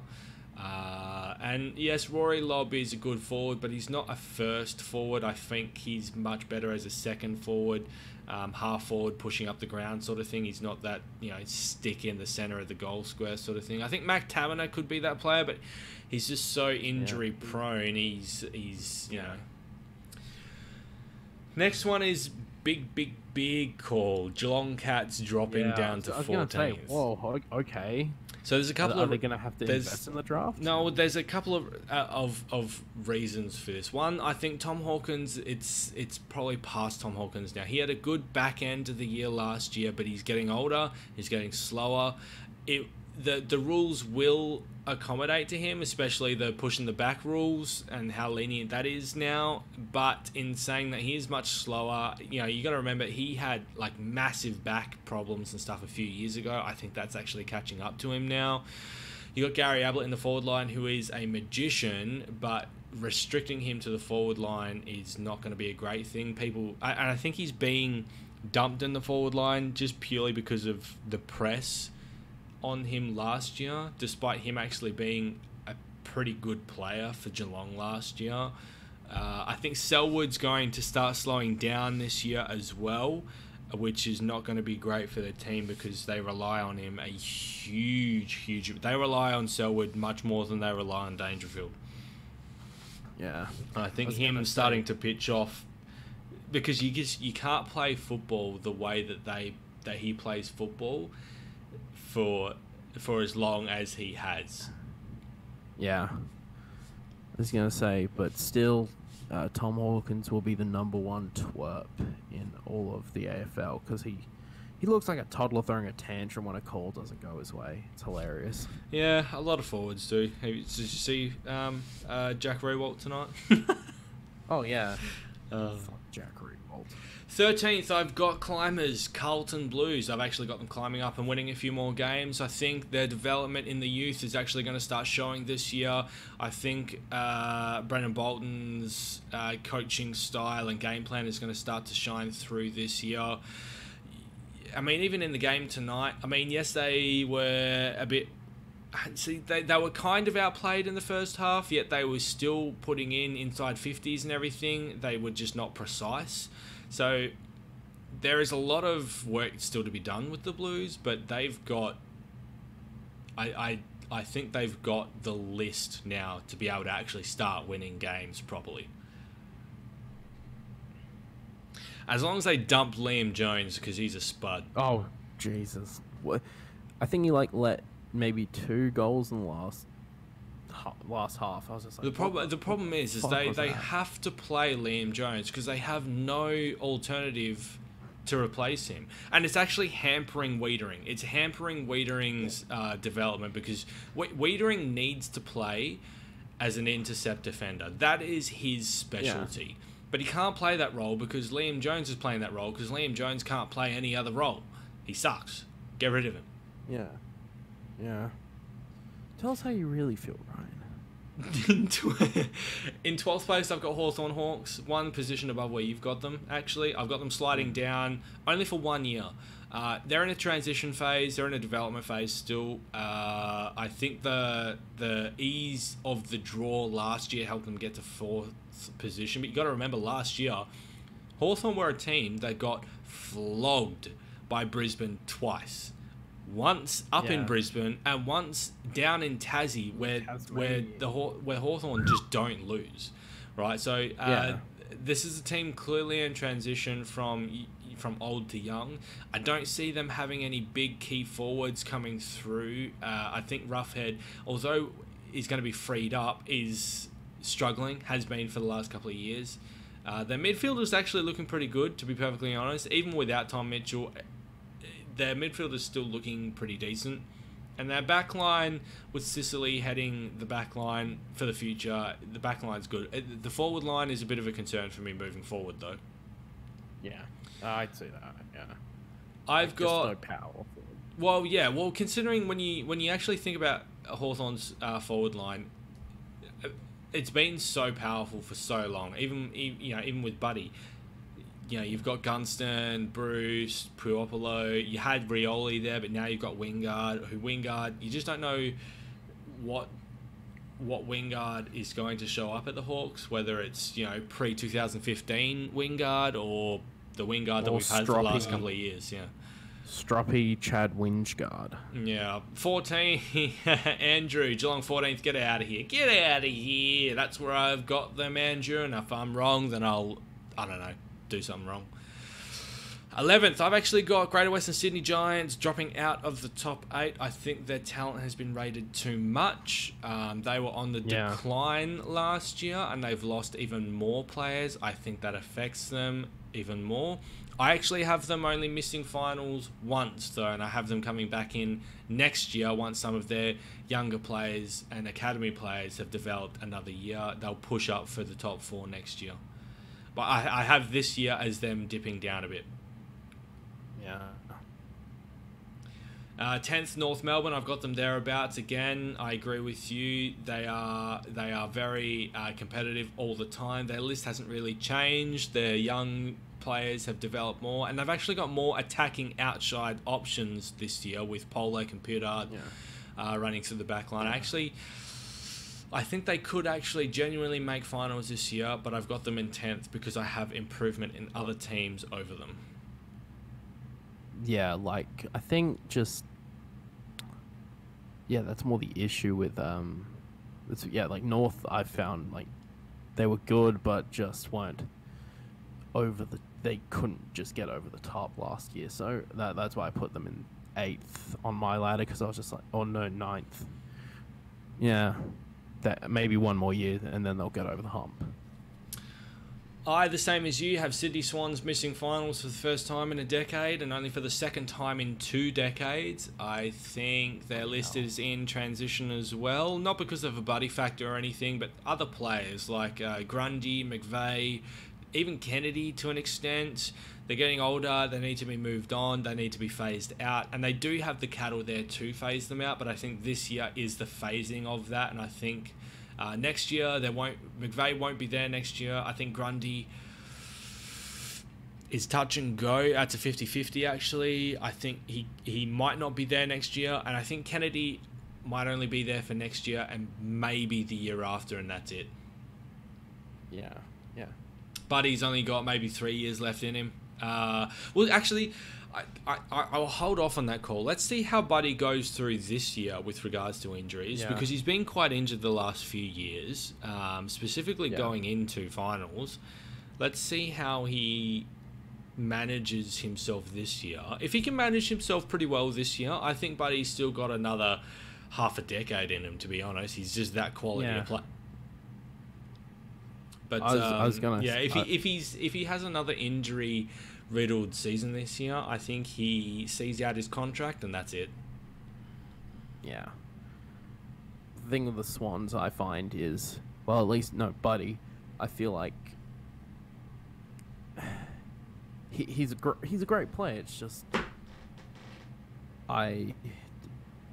And yes, Rory Lobb is a good forward, but he's not a first forward. I think he's much better as a second forward, half forward, pushing up the ground sort of thing. He's not that, stick in the centre of the goal square sort of thing. I think Mac Taverner could be that player, but he's just so injury prone. He's you know. Next one is big call. Geelong Cats dropping down to 14th. I was going to say, whoa, okay. So there's a couple of... Are they going to have to invest in the draft? No, there's a couple of reasons for this. One, I think Tom Hawkins, it's probably past Tom Hawkins now. He had a good back end of the year last year, but he's getting older, he's getting slower. The rules will accommodate to him, especially the pushing the back rules and how lenient that is now. But in saying that, he is much slower. You got to remember, he had like massive back problems and stuff a few years ago. I think that's actually catching up to him now. You got Gary Ablett in the forward line, who is a magician, but restricting him to the forward line is not going to be a great thing. And I think he's being dumped in the forward line just purely because of the press on him last year, despite him actually being a pretty good player for Geelong last year. I think Selwood's going to start slowing down this year as well, which is not going to be great for the team because they rely on him a huge... They rely on Selwood much more than they rely on Dangerfield. Yeah. I think him starting to pitch off, because you can't play football the way that he plays football for as long as he has. Yeah. I was going to say, but still, Tom Hawkins will be the #1 twerp in all of the AFL because he looks like a toddler throwing a tantrum when a call doesn't go his way. It's hilarious. Yeah, a lot of forwards do. Did you see Jack Rewalt tonight? Oh, yeah. Fuck Jack Rewalt. 13th, I've got Climbers, Carlton Blues. I've actually got them climbing up and winning a few more games. I think their development in the youth is actually going to start showing this year. I think Brendan Bolton's coaching style and game plan is going to start to shine through this year. I mean, even in the game tonight, yes, they were a bit... See, they were kind of outplayed in the first half, yet they were still putting in inside 50s and everything. They were just not precise. So there is a lot of work still to be done with the Blues, but they've got... I think they've got the list now to be able to actually start winning games properly. As long as they dump Liam Jones, because he's a spud. Oh, Jesus. What? I think he let maybe 2 goals in the last half. I was just like, the problem is they have to play Liam Jones because they have no alternative to replace him, and it's actually hampering Wiedering. It's hampering Wiedering's development because Wiedering needs to play as an intercept defender. That is his specialty. Yeah. But he can't play that role because Liam Jones is playing that role because Liam Jones can't play any other role. He sucks. Get rid of him. Yeah. Yeah. Tell us how you really feel, Ryan. In 12th place, I've got Hawthorn Hawks, one position above where you've got them, actually. I've got them sliding down only for 1 year. They're in a transition phase. They're in a development phase still. I think the ease of the draw last year helped them get to 4th position. But you got to remember, last year, Hawthorn were a team that got flogged by Brisbane twice. Once up in Brisbane and once down in Tassie, where Hawthorn just don't lose, right? So this is a team clearly in transition from old to young. I don't see them having any big key forwards coming through. I think Roughhead, although he's going to be freed up, is struggling, has been for the last couple of years. Their midfield is actually looking pretty good, to be perfectly honest. Even without Tom Mitchell, their midfield is still looking pretty decent. And their backline, with Sicily heading the backline for the future, the backline's good. The forward line is a bit of a concern for me moving forward, though. Yeah, I'd say that, yeah. I've got just no power. Well, yeah. Well, considering when you actually think about Hawthorn's forward line, it's been so powerful for so long. Even with Buddy, you've got Gunston, Bruce, Puopolo. You had Rioli there, but now you've got Wingard. You just don't know what Wingard is going to show up at the Hawks, whether it's pre-2015 Wingard or the Wingard that we've had for the last couple of years. Yeah. Stroppy Chad Wingard. Yeah. 14, Andrew, Geelong 14th, get out of here. Get out of here. That's where I've got them, Andrew, and if I'm wrong, then I don't know, do something wrong. 11th, I've actually got Greater Western Sydney Giants dropping out of the top 8. I think their talent has been rated too much. They were on the decline last year, and they've lost even more players. I think that affects them even more. I actually have them only missing finals once, though, and I have them coming back in next year once some of their younger players and academy players have developed another year. They'll push up for the top 4 next year. But I have this year as them dipping down a bit. Yeah. 10th, North Melbourne. I've got them thereabouts again. I agree with you. They are very competitive all the time. Their list hasn't really changed. Their young players have developed more, and they've actually got more attacking outside options this year with Polek and Piedard running through the back line. I think they could actually genuinely make finals this year, but I've got them in 10th because I have improvement in other teams over them. Yeah, I think that's more the issue with North. I found they were good, but just weren't they couldn't just get over the top last year. So that's why I put them in 8th on my ladder, because I was just 9th. Yeah, that maybe one more year and then they'll get over the hump. I, the same as you, have Sydney Swans missing finals for the first time in a decade and only for the second time in 2 decades. I think their list is in transition as well, not because of a buddy factor or anything, but other players like Grundy, McVeigh, even Kennedy to an extent. They're getting older, they need to be moved on, they need to be phased out, and they do have the cattle there to phase them out, but I think this year is the phasing of that, and I think next year McVeigh won't be there next year. I think Grundy is touch and go. It's a 50-50 actually. I think he might not be there next year, and I think Kennedy might only be there for next year and maybe the year after, and that's it. Yeah. Buddy's only got maybe 3 years left in him. Well, actually, I'll hold off on that call. Let's see how Buddy goes through this year with regards to injuries, because he's been quite injured the last few years, specifically going into finals. Let's see how he manages himself this year. If he can manage himself pretty well this year, I think Buddy's still got another half a decade in him, to be honest. He's just that quality of player. But I was gonna if he has another injury riddled season this year, I think he sees out his contract and that's it. Yeah. The thing with the Swans, I find, is, well, at least Buddy, I feel like he's a great player. It's just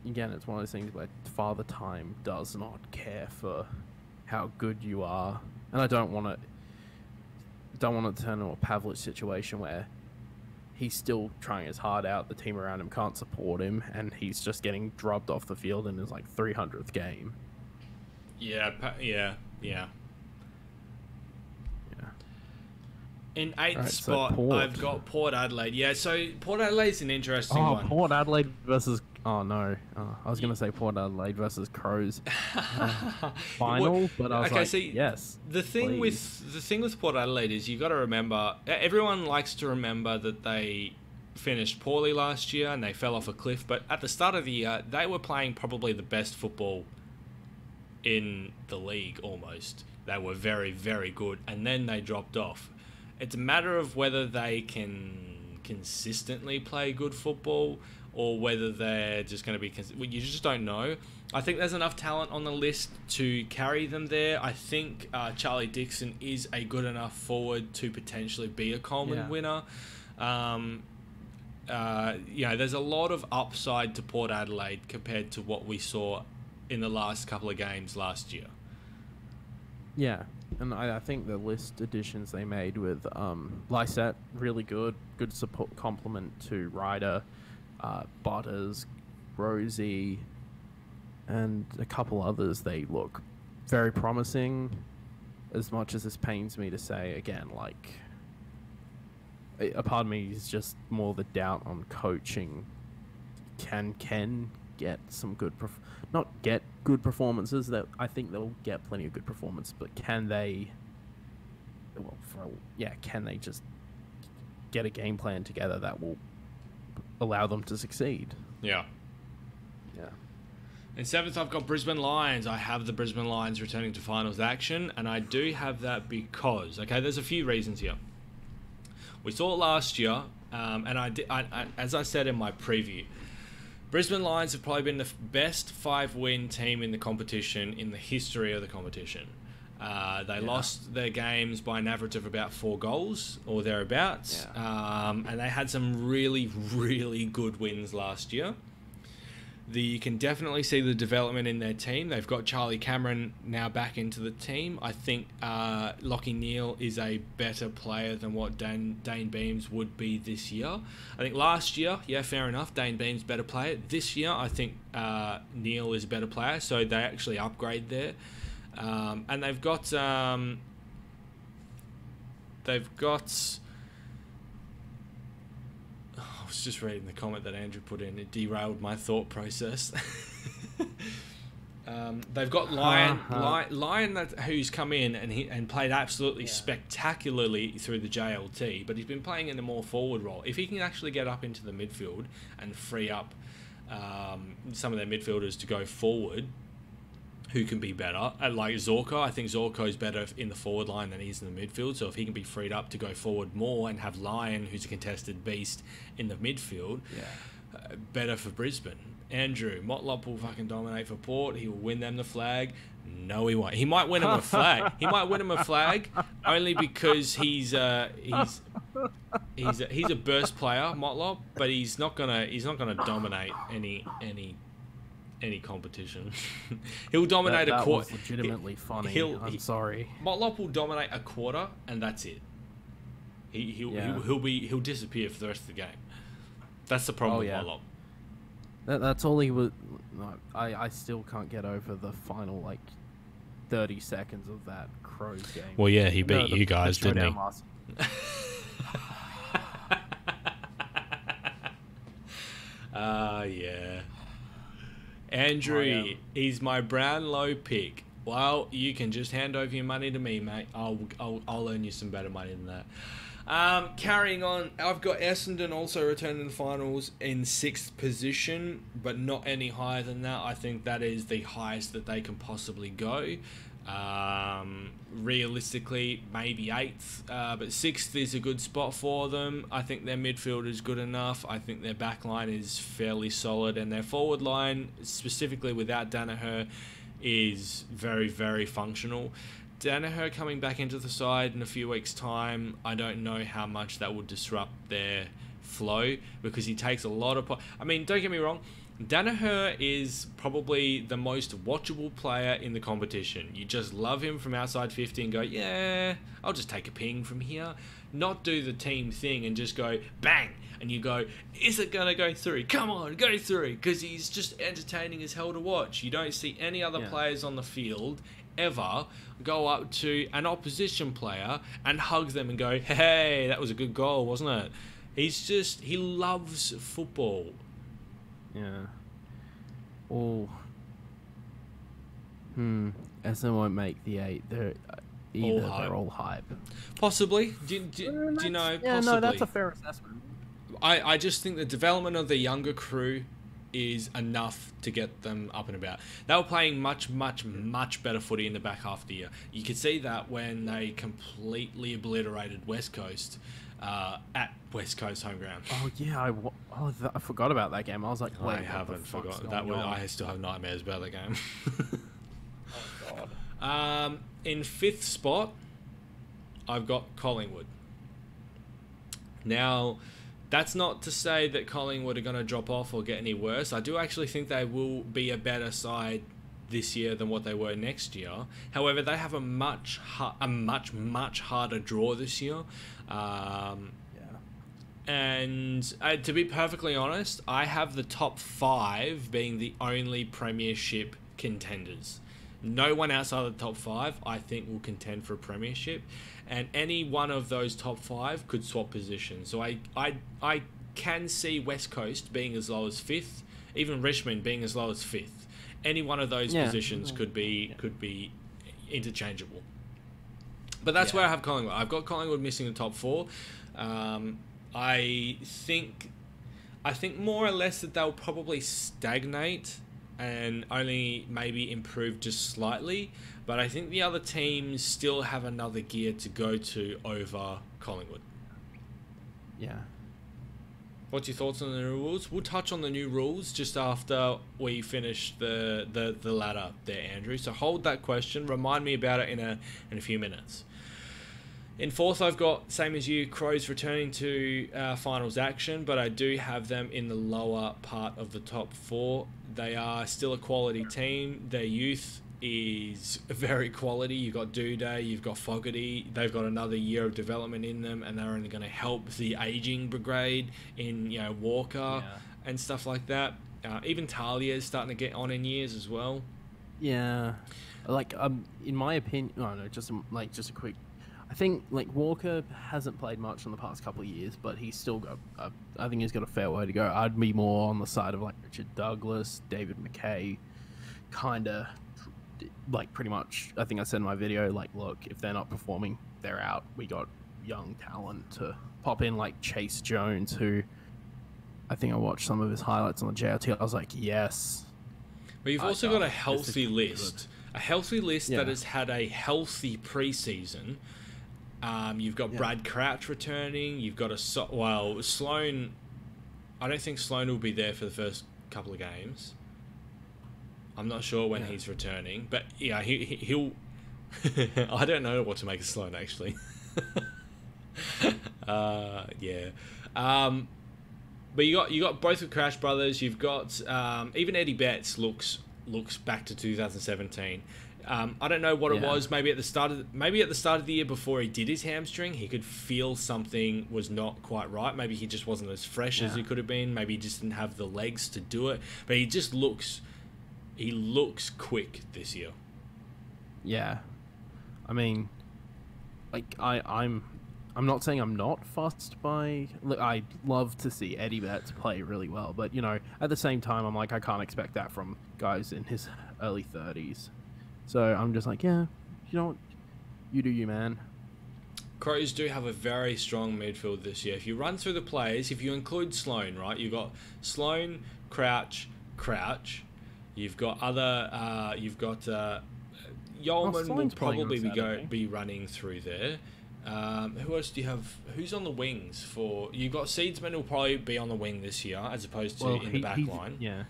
it's one of those things where Father Time does not care for how good you are. And I don't want to turn into a Pavlich situation where he's still trying his heart out, the team around him can't support him, and he's just getting drubbed off the field in his 300th game. Yeah. In 8th spot, I've got Port Adelaide. Yeah, so Port Adelaide's an interesting one. Port Adelaide versus... Oh, no. I was going to say Port Adelaide versus Crows final, but I was yes. The thing with Port Adelaide is you got to remember... Everyone likes to remember that they finished poorly last year and they fell off a cliff, but at the start of the year, they were playing probably the best football in the league, almost. They were very, very good, and then they dropped off. It's a matter of whether they can consistently play good football or whether they're just going to be... You just don't know. I think there's enough talent on the list to carry them there. I think Charlie Dixon is a good enough forward to potentially be a Coleman winner. there's a lot of upside to Port Adelaide compared to what we saw in the last couple of games last year. Yeah, and I think the list additions they made with Lysette, really good support complement to Ryder, Butters, Rosie, and a couple others. They look very promising. As much as this pains me to say, again, like, a part of me is just more the doubt on coaching. Can Ken get some good, not get good performances? That I think they'll get plenty of good performance, but can they? Can they just get a game plan together that will allow them to succeed? Yeah. Yeah. In 7th, I've got Brisbane Lions. I have the Brisbane Lions returning to finals action, and I do have that because, there's a few reasons here. We saw it last year, and as I said in my preview, Brisbane Lions have probably been the best 5-win team in the competition in the history of the competition. They lost their games by an average of about 4 goals or thereabouts, and they had some really, really good wins last year. You can definitely see the development in their team. They've got Charlie Cameron now back into the team. I think Lachie Neale is a better player than what Dane Beams would be this year. I think last year, fair enough, Dane Beams better player. This year, I think Neale is a better player, so they actually upgrade there. And they've got I was just reading the comment that Andrew put in. It derailed my thought process. They've got Lion who's come in and played absolutely spectacularly through the JLT, but he's been playing in a more forward role. If he can actually get up into the midfield and free up some of their midfielders to go forward, who can be better? Like Zorko, I think Zorko's better in the forward line than he is in the midfield. So if he can be freed up to go forward more and have Lion, who's a contested beast, in the midfield, better for Brisbane. Andrew, Motlop will fucking dominate for Port. He will win them the flag. No, he won't. He might win him a flag. He might win him a flag only because he's a burst player, Motlop, but he's not gonna dominate any competition. He'll dominate a quarter. That was legitimately funny. I'm sorry. Motlop will dominate a quarter, and that's it. He'll disappear for the rest of the game. That's the problem with Motlop. That's all he was. No, I still can't get over the final 30 seconds of that Crows game. Well, yeah, he beat you guys, didn't he? Yeah. Andrew, he's my Brownlow pick. Well, you can just hand over your money to me, mate. I'll earn you some better money than that. Carrying on, I've got Essendon also returning to the finals in 6th position, but not any higher than that. I think that is the highest that they can possibly go. Realistically, maybe 8th, but 6th is a good spot for them. I think their midfield is good enough. I think their back line is fairly solid, and their forward line, specifically without Danaher, is very, very functional. Danaher coming back into the side in a few weeks' time, I don't know how much that would disrupt their flow, because he takes a lot of... I mean, don't get me wrong, Danaher is probably the most watchable player in the competition. You just love him from outside 50 and go, yeah, I'll just take a ping from here. Not do the team thing and just go, bang, and you go, is it going to go through? Come on, go through, because he's just entertaining as hell to watch. You don't see any other players on the field ever go up to an opposition player and hug them and go, hey, that was a good goal, wasn't it? He loves football. Yeah. Oh. Essendon won't make the 8. They're all hype. Possibly. Do you know? Yeah, possibly. No, that's a fair assessment. I just think the development of the younger crew is enough to get them up and about. They were playing much, much, much better footy in the back half of the year. You could see that when they completely obliterated West Coast at West Coast home ground. Oh yeah, I forgot about that game. I was like, wait, I haven't forgotten that one. I still have nightmares about that game. Oh god. In 5th spot, I've got Collingwood. Now, That's not to say that Collingwood are going to drop off or get any worse. I do actually think they will be a better side this year than what they were next year. However, they have a much harder draw this year. And to be perfectly honest, I have the top 5 being the only Premiership contenders. No one outside of the top 5, I think, will contend for a Premiership. And any one of those top 5 could swap positions. So I can see West Coast being as low as 5th, even Richmond being as low as 5th. Any one of those positions could be interchangeable. But that's where I have Collingwood. I've got Collingwood missing the top 4. I think more or less that they'll probably stagnate and only maybe improve just slightly. But I think the other teams still have another gear to go to over Collingwood. Yeah. What's your thoughts on the new rules? We'll touch on the new rules just after we finish the ladder there, Andrew. So hold that question. Remind me about it in a few minutes. In 4th, I've got, same as you, Crows returning to finals action, but I do have them in the lower part of the top 4. They are still a quality team. Their youth is very quality. You've got Duday, you've got Fogarty. They've got another year of development in them, and they're only going to help the aging brigade in Walker and stuff like that. Even Talia is starting to get on in years as well. Yeah, in my opinion, just a quick. I think Walker hasn't played much in the past couple of years, but he's still got. I think he's got a fair way to go. I'd be more on the side of Richard Douglas, David McKay, kind of pretty much. I think I said in my video, look, if they're not performing, they're out. We got young talent to pop in, like Chase Jones, who I think I watched some of his highlights on the JLT. I was like, yes. But you've also got a healthy list. A healthy list that has had a healthy preseason. You've got Brad Crouch returning. You've got Sloan. I don't think Sloan will be there for the first couple of games. I'm not sure when he's returning, but yeah, he'll. I don't know what to make of Sloan actually. But you got both of Crouch brothers. You've got even Eddie Betts looks back to 2017. I don't know what it was. Maybe at the start of the year before he did his hamstring, he could feel something was not quite right. Maybe he just wasn't as fresh as he could have been. Maybe he just didn't have the legs to do it. But he just looks quick this year. Yeah, I mean, I'm not saying I'm not fussed by. Look, I love to see Eddie Betts play really well, but at the same time, I'm I can't expect that from guys in his early 30s. So I'm just you know what? You do you, man. Crows do have a very strong midfield this year. If you run through the players, if you include Sloan, right, you've got Sloan, Crouch. You've got other. Yeoman will probably be running through there. Who else do you have? Who's on the wings for? You've got Seedsman will probably be on the wing this year as opposed to in the back line. Yeah.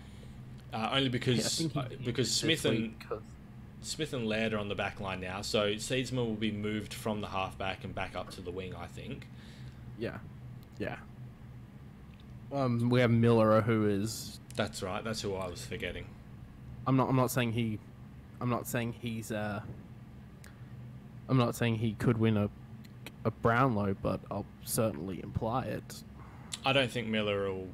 Only because Smith and Laird are on the back line now, so Seedsman will be moved from the halfback and back up to the wing, I think. Yeah. We have Miller, who is. That's right. That's who I was forgetting. I'm not saying he could win a Brownlow, but I'll certainly imply it. I don't think Miller will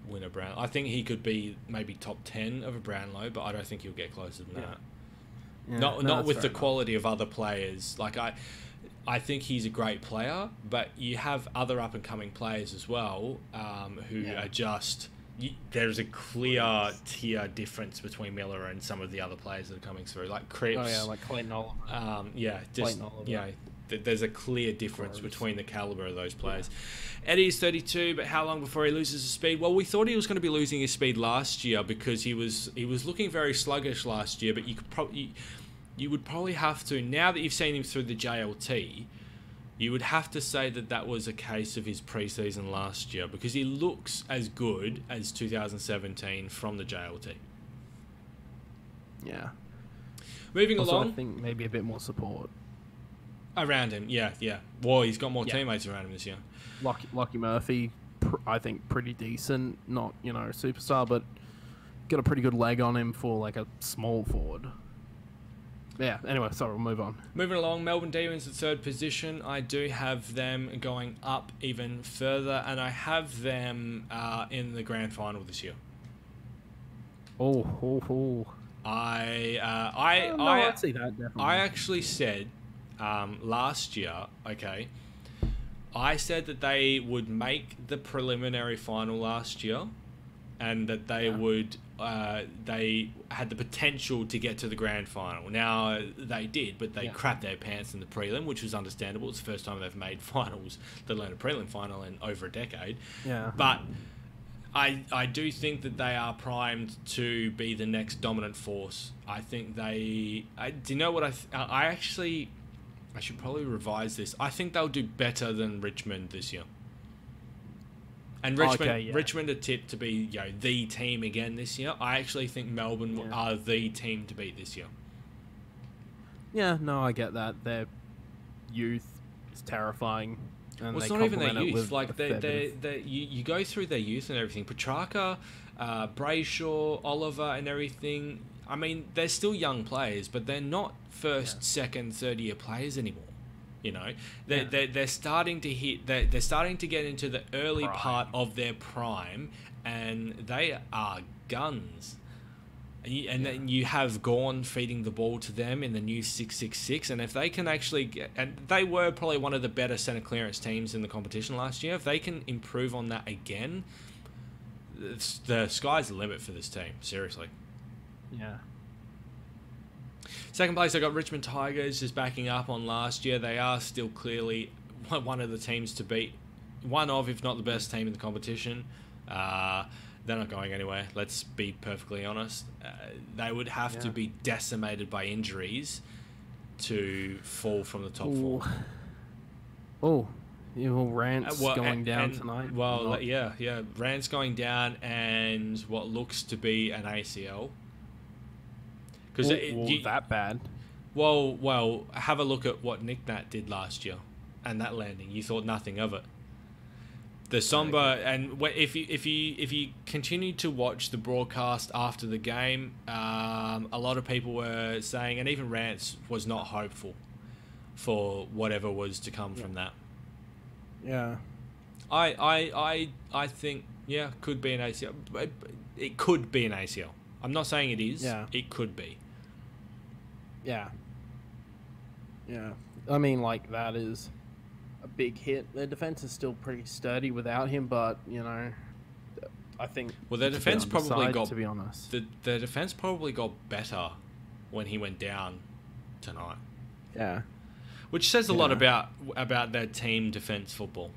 win a Brownlow. I think he could be maybe top 10 of a Brownlow, but I don't think he'll get closer than that. Yeah, not with the quality of other players. I think he's a great player, but you have other up and coming players as well who are just. There's a clear tier difference between Miller and some of the other players that are coming through, like Cripps. Oh yeah, like Clayton Oliver. There's a clear difference between the caliber of those players. Eddie's 32, but how long before he loses his speed? Well, we thought he was going to be losing his speed last year because he was looking very sluggish last year. But you would probably have to, now that you've seen him through the JLT, you would have to say that was a case of his preseason last year because he looks as good as 2017 from the JLT. Yeah. Moving along. I think maybe a bit more support. Around him, yeah. Well, he's got more teammates around him this year. Lockie Murphy I think, pretty decent. Not, superstar, but got a pretty good leg on him for, like, a small forward. Yeah, anyway, sorry, we'll move on. Moving along, Melbourne Demons at third position. I do have them going up even further, and I have them in the grand final this year. I'd see that, definitely. I actually said last year, okay, I said that they would make the preliminary final last year, and that they would they had the potential to get to the grand final. Now, they did, but they crapped their pants in the prelim, which was understandable. It's the first time they've made finals, let alone a prelim final, in over a decade. Yeah. But I do think that they are primed to be the next dominant force. I think they... do you know what I should probably revise this. I think they'll do better than Richmond this year. And Richmond are tipped to be the team again this year. I actually think Melbourne are the team to beat this year. Yeah, no, I get that. Their youth is terrifying. And well, it's not even their youth. Like you go through their youth and everything. Petrarca, Brayshaw, Oliver, and everything. I mean, they're still young players, but they're not first, second, third-year players anymore. They're starting to hit. They're starting to get into the early part of their prime, and they are guns. And then you have Gawn feeding the ball to them in the new 6-6-6, and if they can actually and they were probably one of the better centre clearance teams in the competition last year. If they can improve on that again, the sky's the limit for this team. Seriously. Yeah. Second place, I got Richmond Tigers, just backing up on last year. They are still clearly one of the teams to beat. One of, if not the best team in the competition. They're not going anywhere, let's be perfectly honest. They would have to be decimated by injuries to fall from the top four. Rant's going down tonight. Well, yeah. Rant's going down, and what looks to be an ACL. Because that bad. Well, have a look at what Nick Nat did last year, and that landing. You thought nothing of it. The somber, and if you continue to watch the broadcast after the game, a lot of people were saying, and even Rants was not hopeful for whatever was to come from that. Yeah. I think could be an ACL. It could be an ACL. I'm not saying it is. Yeah. It could be. Yeah. Yeah. I mean, like, that is a big hit. Their defense is still pretty sturdy without him, but I think their defense probably got, to be honest, their defense probably got better when he went down tonight. Yeah, which says a lot about their team defense football,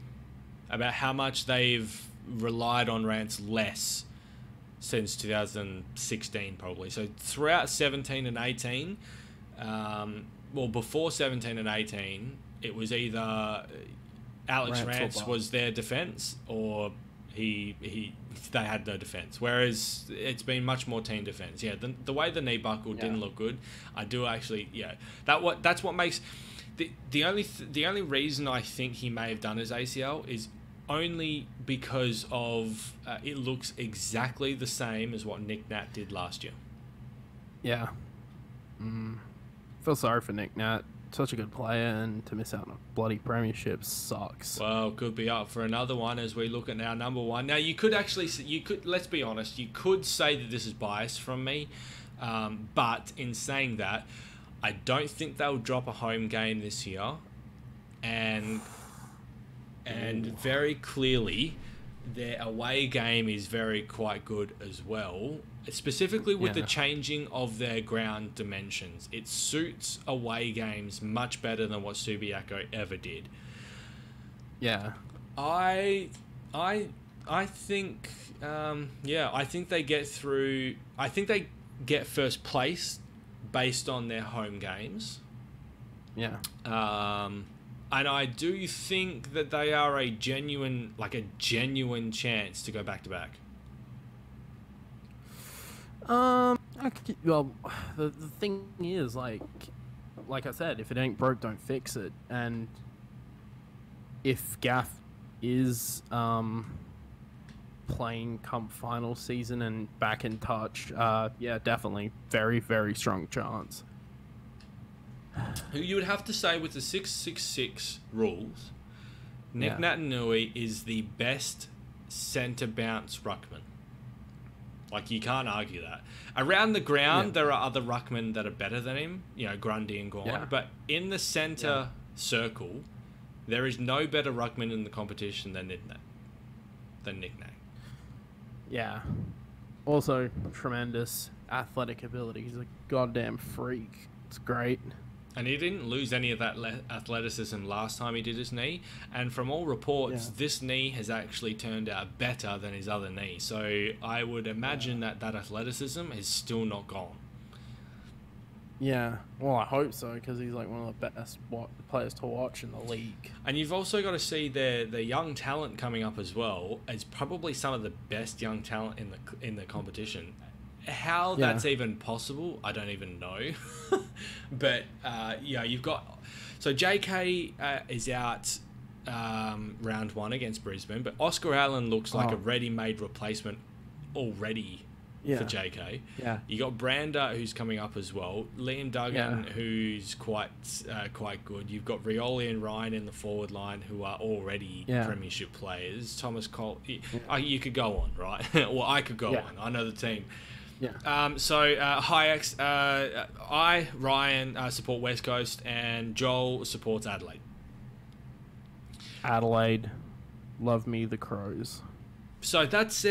about how much they've relied on Rants less since 2016 probably. So throughout 17 and 18, before 17 and 18. It was either Alex Rance was their defense, or they had no defense. Whereas it's been much more team defense. Yeah, the way the knee buckle didn't look good. I do actually, that's what makes the only reason I think he may have done his ACL is only because of it looks exactly the same as what Nick Nat did last year. Yeah. Feel sorry for Nick Nat. Such a good player, and to miss out on a bloody premiership sucks. Well, could be up for another one as we look at our number one. Now, let's be honest, you could say that this is biased from me, but in saying that, I don't think they'll drop a home game this year, and very clearly, their away game is quite good as well. Specifically with the changing of their ground dimensions. It suits away games much better than what Subiaco ever did. Yeah. I think I think they get through. I think they get first place based on their home games. Yeah. And I do think that they are a genuine chance to go back to back. Well, the thing is, like I said, if it ain't broke, don't fix it. And if Gaff is playing come final season and back in touch, yeah, definitely very, very strong chance. Who you would have to say with the 666 rules, Nick Natanui is the best centre bounce ruckman. Like, you can't argue that. Around the ground, there are other ruckmen that are better than him, Grundy and Gawn. Yeah. But in the centre circle, there is no better ruckman in the competition than Nick Nat. Yeah. Also, tremendous athletic ability. He's a goddamn freak. It's great. And he didn't lose any of that athleticism last time he did his knee. And from all reports, this knee has actually turned out better than his other knee. So I would imagine that athleticism is still not gone. Yeah. Well, I hope so, because he's like one of the best players to watch in the league. And you've also got to see the young talent coming up as well as probably some of the best young talent in the competition. How that's even possible, I don't even know. But you've got, so JK is out round 1 against Brisbane, but Oscar Allen looks like a ready-made replacement already for JK. Yeah. You got Brander, who's coming up as well. Liam Duggan, who's quite good. You've got Rioli and Ryan in the forward line, who are already Premiership players. Thomas Cole, you could go on, right? Well, I could go on. I know the team. Yeah. So Hayeks, Ryan support West Coast, and Joel supports Adelaide. Adelaide, love me the Crows. So that's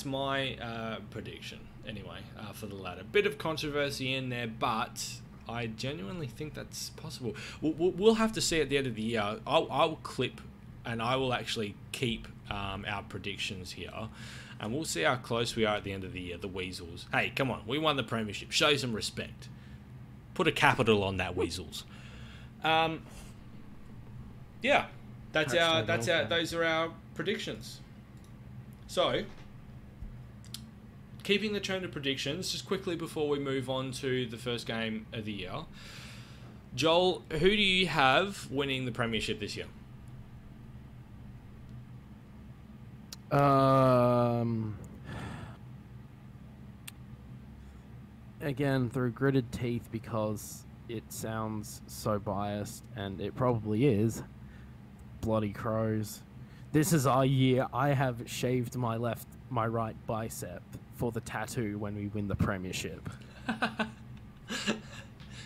my prediction anyway for the ladder. Bit of controversy in there, but I genuinely think that's possible. We'll have to see at the end of the year. I'll clip, and I will actually keep our predictions here. And we'll see how close we are at the end of the year, the Weasels. Hey, come on. We won the Premiership. Show some respect. Put a capital on that, Weasels. Yeah. Those are our predictions. So, keeping the trend of predictions, just quickly before we move on to the first game of the year. Joel, who do you have winning the Premiership this year? Again, through gritted teeth, because it sounds so biased, and it probably is. Bloody Crows. This is our year. I have shaved my right bicep for the tattoo when we win the Premiership. So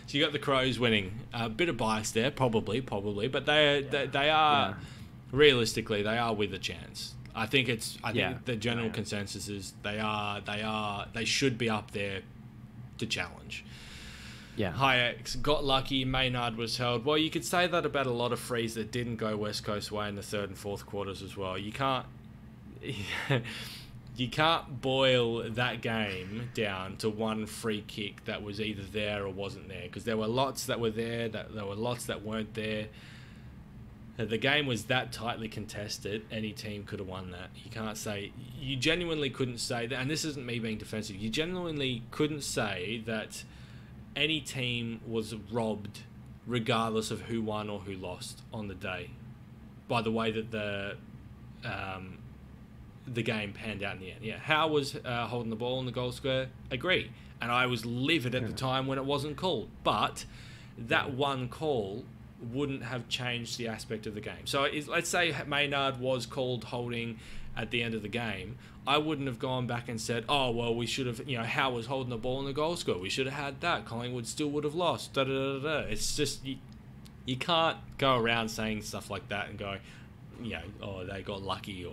you got the Crows winning. A bit of bias there, probably, but they are realistically they are with a chance. I think the general consensus is they should be up there to challenge. Yeah. Hayeks got lucky. Maynard was held. Well, you could say that about a lot of frees that didn't go West Coast way in the third and fourth quarters as well. You can't boil that game down to one free kick that was either there or wasn't there, because there were lots that were there, there were lots that weren't there. The game was that tightly contested, any team could have won that. You genuinely couldn't say that, and this isn't me being defensive, you genuinely couldn't say that any team was robbed regardless of who won or who lost on the day by the way that the game panned out in the end. Yeah, Howe was holding the ball in the goal square, agree, and I was livid at the time when it wasn't called, but that one call wouldn't have changed the aspect of the game. So let's say Maynard was called holding at the end of the game, I wouldn't have gone back and said, oh, well, we should have, Howe was holding the ball in the goal score, we should have had that, Collingwood still would have lost, It's just, you can't go around saying stuff like that and go, oh, they got lucky,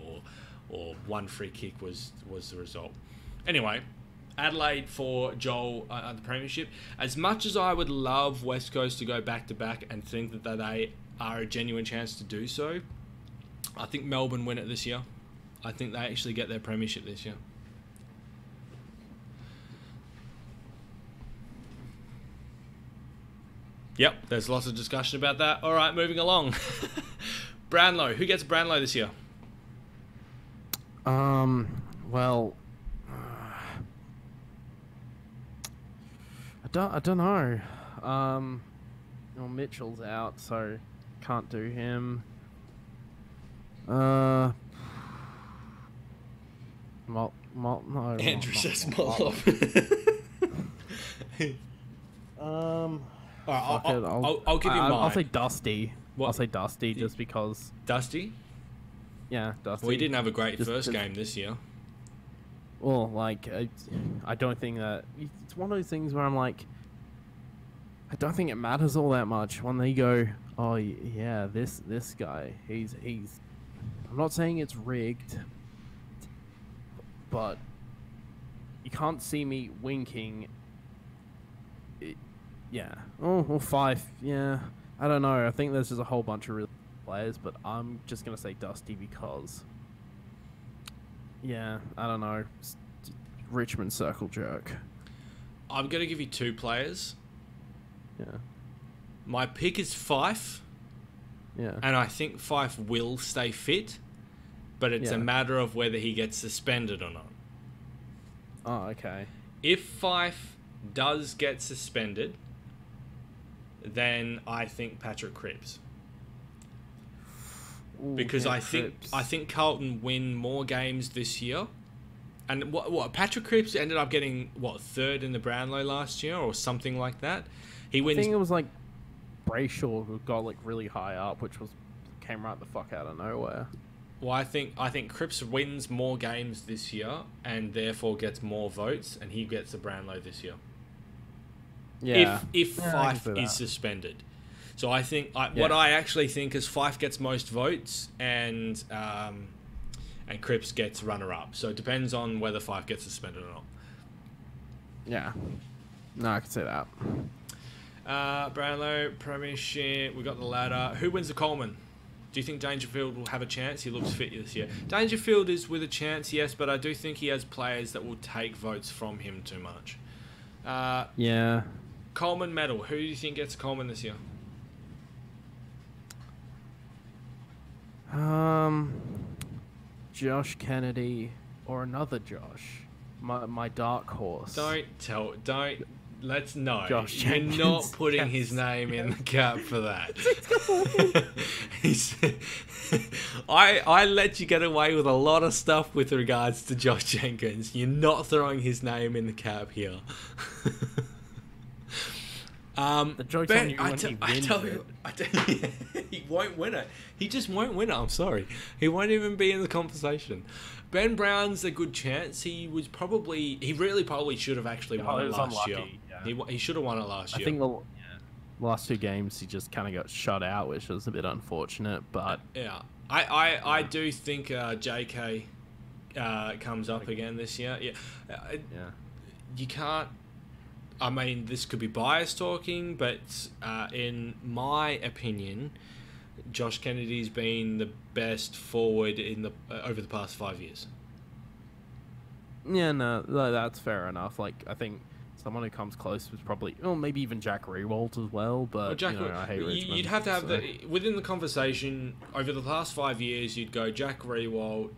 or one free kick was the result. Anyway, Adelaide for Joel at the Premiership. As much as I would love West Coast to go back-to-back and think that they are a genuine chance to do so, I think Melbourne win it this year. I think they actually get their Premiership this year. Yep, there's lots of discussion about that. All right, moving along. Brownlow. Who gets Brownlow this year? Well, I don't know. Well, Mitchell's out, so can't do him. No, Andrew says Molop. All Alright, right, I'll give you mine. I'll say Dusty. What? I'll say Dusty just because. Dusty? Yeah, Dusty. Well, he didn't have a great first game this year. Well, like, I don't think that... It's one of those things where I'm like... I don't think it matters all that much when they go, oh, yeah, this guy, he's... I'm not saying it's rigged, but you can't see me winking. Yeah. Oh, well, 5. Yeah. I don't know. I think there's just a whole bunch of really players, but I'm just going to say Dusty because... Yeah, I don't know. Richmond circle jerk. I'm going to give you 2 players. Yeah. My pick is Fife. Yeah. And I think Fife will stay fit, but it's a matter of whether he gets suspended or not. Oh, okay. If Fife does get suspended, then I think Patrick Cripps. Ooh, Because yeah, I think Carlton win more games this year. And what Patrick Cripps ended up getting 3rd in the Brownlow last year or something like that. He wins. I think it was like Brayshaw who got like really high up, which came right the fuck out of nowhere. Well, I think Cripps wins more games this year and therefore gets more votes, and he gets the Brownlow this year. Yeah. If Fife is suspended. So I think what I actually think is Fife gets most votes and Cripps gets runner-up. So it depends on whether Fife gets suspended or not. Yeah. No, I can say that. Brownlow, Premiership, we got the ladder. Who wins the Coleman? Do you think Dangerfield will have a chance? He looks fit this year. Dangerfield is with a chance, yes, but I do think he has players that will take votes from him too much. Yeah. Coleman medal. Who do you think gets Coleman this year? Josh Kennedy or another Josh. My dark horse. Let's know. Josh You're Jenkins. not putting his name in the cap for that. I let you get away with a lot of stuff with regards to Josh Jenkins. You're not throwing his name in the cap here. The joke's on you when I tell you, he won't win it. He just won't win it. I'm sorry. He won't even be in the conversation. Ben Brown's a good chance. He really probably should have actually won it last year. Yeah. He should have won it last year. I think the last 2 games he just kind of got shut out, which was a bit unfortunate. But yeah, I do think JK comes up again this year. Yeah, you can't. I mean, this could be bias talking, but in my opinion, Josh Kennedy's been the best forward over the past 5 years. Yeah, no, that's fair enough. Like, I think someone who comes close was probably, maybe even Jack Rewalt as well. But I hate Richmond. You'd have to have within the conversation over the past 5 years. You'd go Jack Rewalt,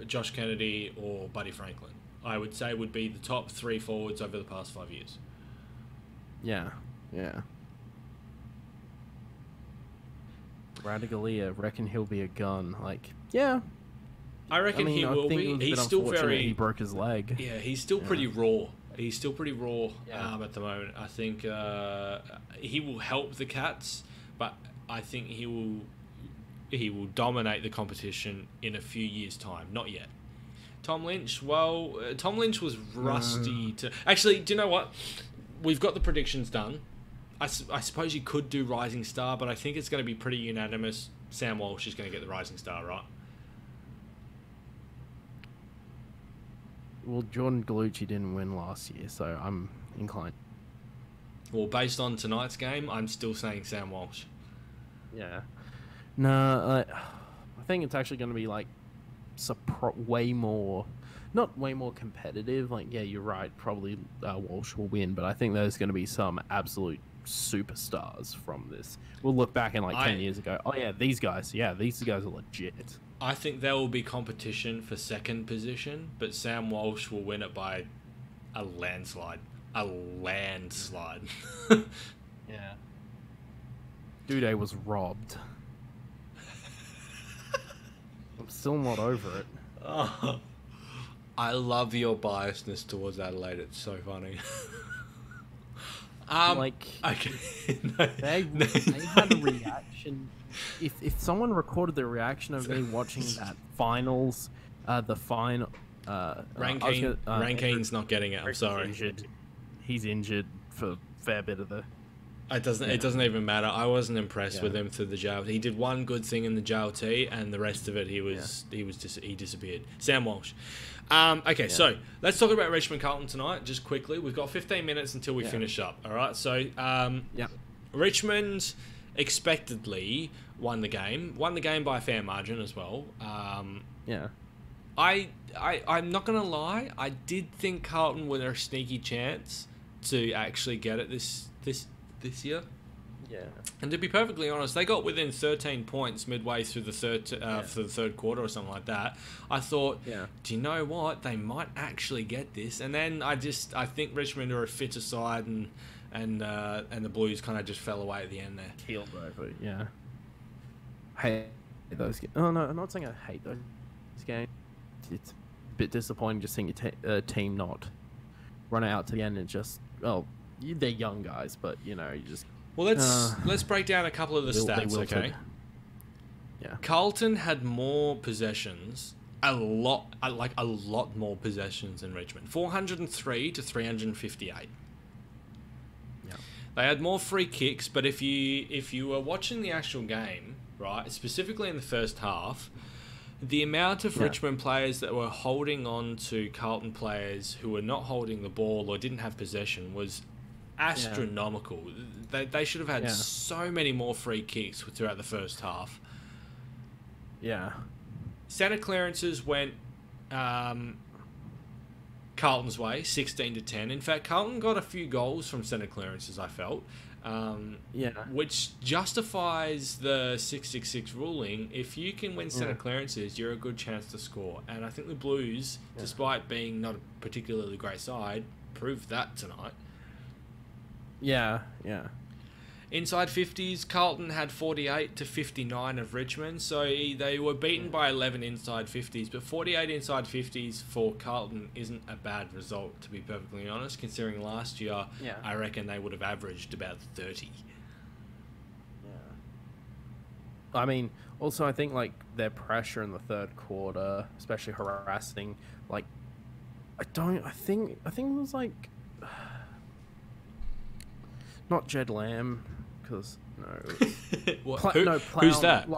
Josh Kennedy, or Buddy Franklin. I would say would be the top 3 forwards over the past 5 years. Yeah. Radigalia, reckon he'll be a gun. Like, yeah. I reckon he will be. He's still He broke his leg. Yeah, he's still pretty raw. He's still pretty raw at the moment. I think he will help the Cats, but I think he will dominate the competition in a few years' time. Not yet. Tom Lynch, Tom Lynch was rusty to... Actually, do you know what? We've got the predictions done. I suppose you could do Rising Star, but I think it's going to be pretty unanimous. Sam Walsh is going to get the Rising Star, right? Well, Jordan Gallucci didn't win last year, so I'm inclined. Well, based on tonight's game, I'm still saying Sam Walsh. Yeah. No, I think it's actually going to be like way more, not way more competitive. Like, yeah, you're right. Probably Walsh will win, but I think there's going to be some absolute superstars from this. We'll look back in 10 years ago. Oh yeah, these guys are legit. I think there will be competition for second position, but Sam Walsh will win it by a landslide. Yeah. Dude was robbed. I'm still not over it. Oh. I love your biasness towards Adelaide. It's so funny. Like, okay. they had a reaction. If someone recorded the reaction of me watching that finals, the final, Rankine's not getting it. I'm sorry. He's injured for a fair bit of the. It doesn't even matter. I wasn't impressed with him through the JLT. He did one good thing in the JLT, and the rest of it he disappeared. Sam Walsh. Okay, so let's talk about Richmond Carlton tonight, just quickly. We've got 15 minutes until we finish up. All right, so Richmond expectedly won the game by a fair margin as well. I'm not gonna lie. I did think Carlton were a sneaky chance to actually get it this year. Yeah. And to be perfectly honest, they got within 13 points midway through the third quarter or something like that. I thought, do you know what? They might actually get this. And then I think Richmond are a fitter side, and the Blues kind of just fell away at the end there. Keeled over, yeah. Hate those games. Oh no, I'm not saying I hate those games. It's a bit disappointing just seeing your team not run out to the end and just they're young guys, but you just. Well, let's break down a couple of the stats, okay? Yeah. Carlton had more possessions, a lot more possessions than Richmond. 403 to 358. Yeah. They had more free kicks, but if you were watching the actual game, right, specifically in the first half, the amount of Richmond players that were holding on to Carlton players who were not holding the ball or didn't have possession was astronomical. They should have had so many more free kicks throughout the first half. Yeah. Centre clearances went Carlton's way, 16 to 10. In fact, Carlton got a few goals from centre clearances, I felt. Which justifies the 666 ruling. If you can win centre clearances, you're a good chance to score. And I think the Blues, despite being not a particularly great side, proved that tonight. Yeah. Inside 50s, Carlton had 48 to 59 of Richmond, so they were beaten by 11 inside 50s, but 48 inside 50s for Carlton isn't a bad result, to be perfectly honest, considering last year, I reckon they would have averaged about 30. Yeah. I mean, also I think their pressure in the third quarter, especially harassing, I think it was not Jed Lamb, because Who's that?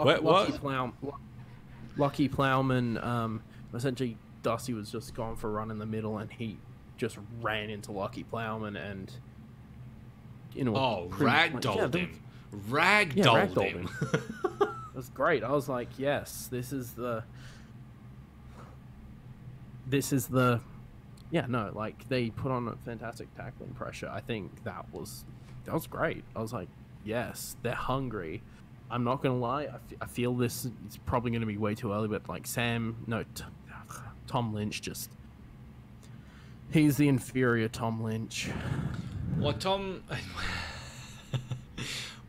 Lucky Plowman. Essentially, Dusty was just going for a run in the middle, and he just ran into Lucky Plowman and ragdolled him. Ragdolled him. It was great. I was like, yes, this is the. They put on a fantastic tackling pressure. I think that was great. I was like, yes, they're hungry. I'm not going to lie. I feel this is probably going to be way too early, but Tom Lynch he's the inferior Tom Lynch.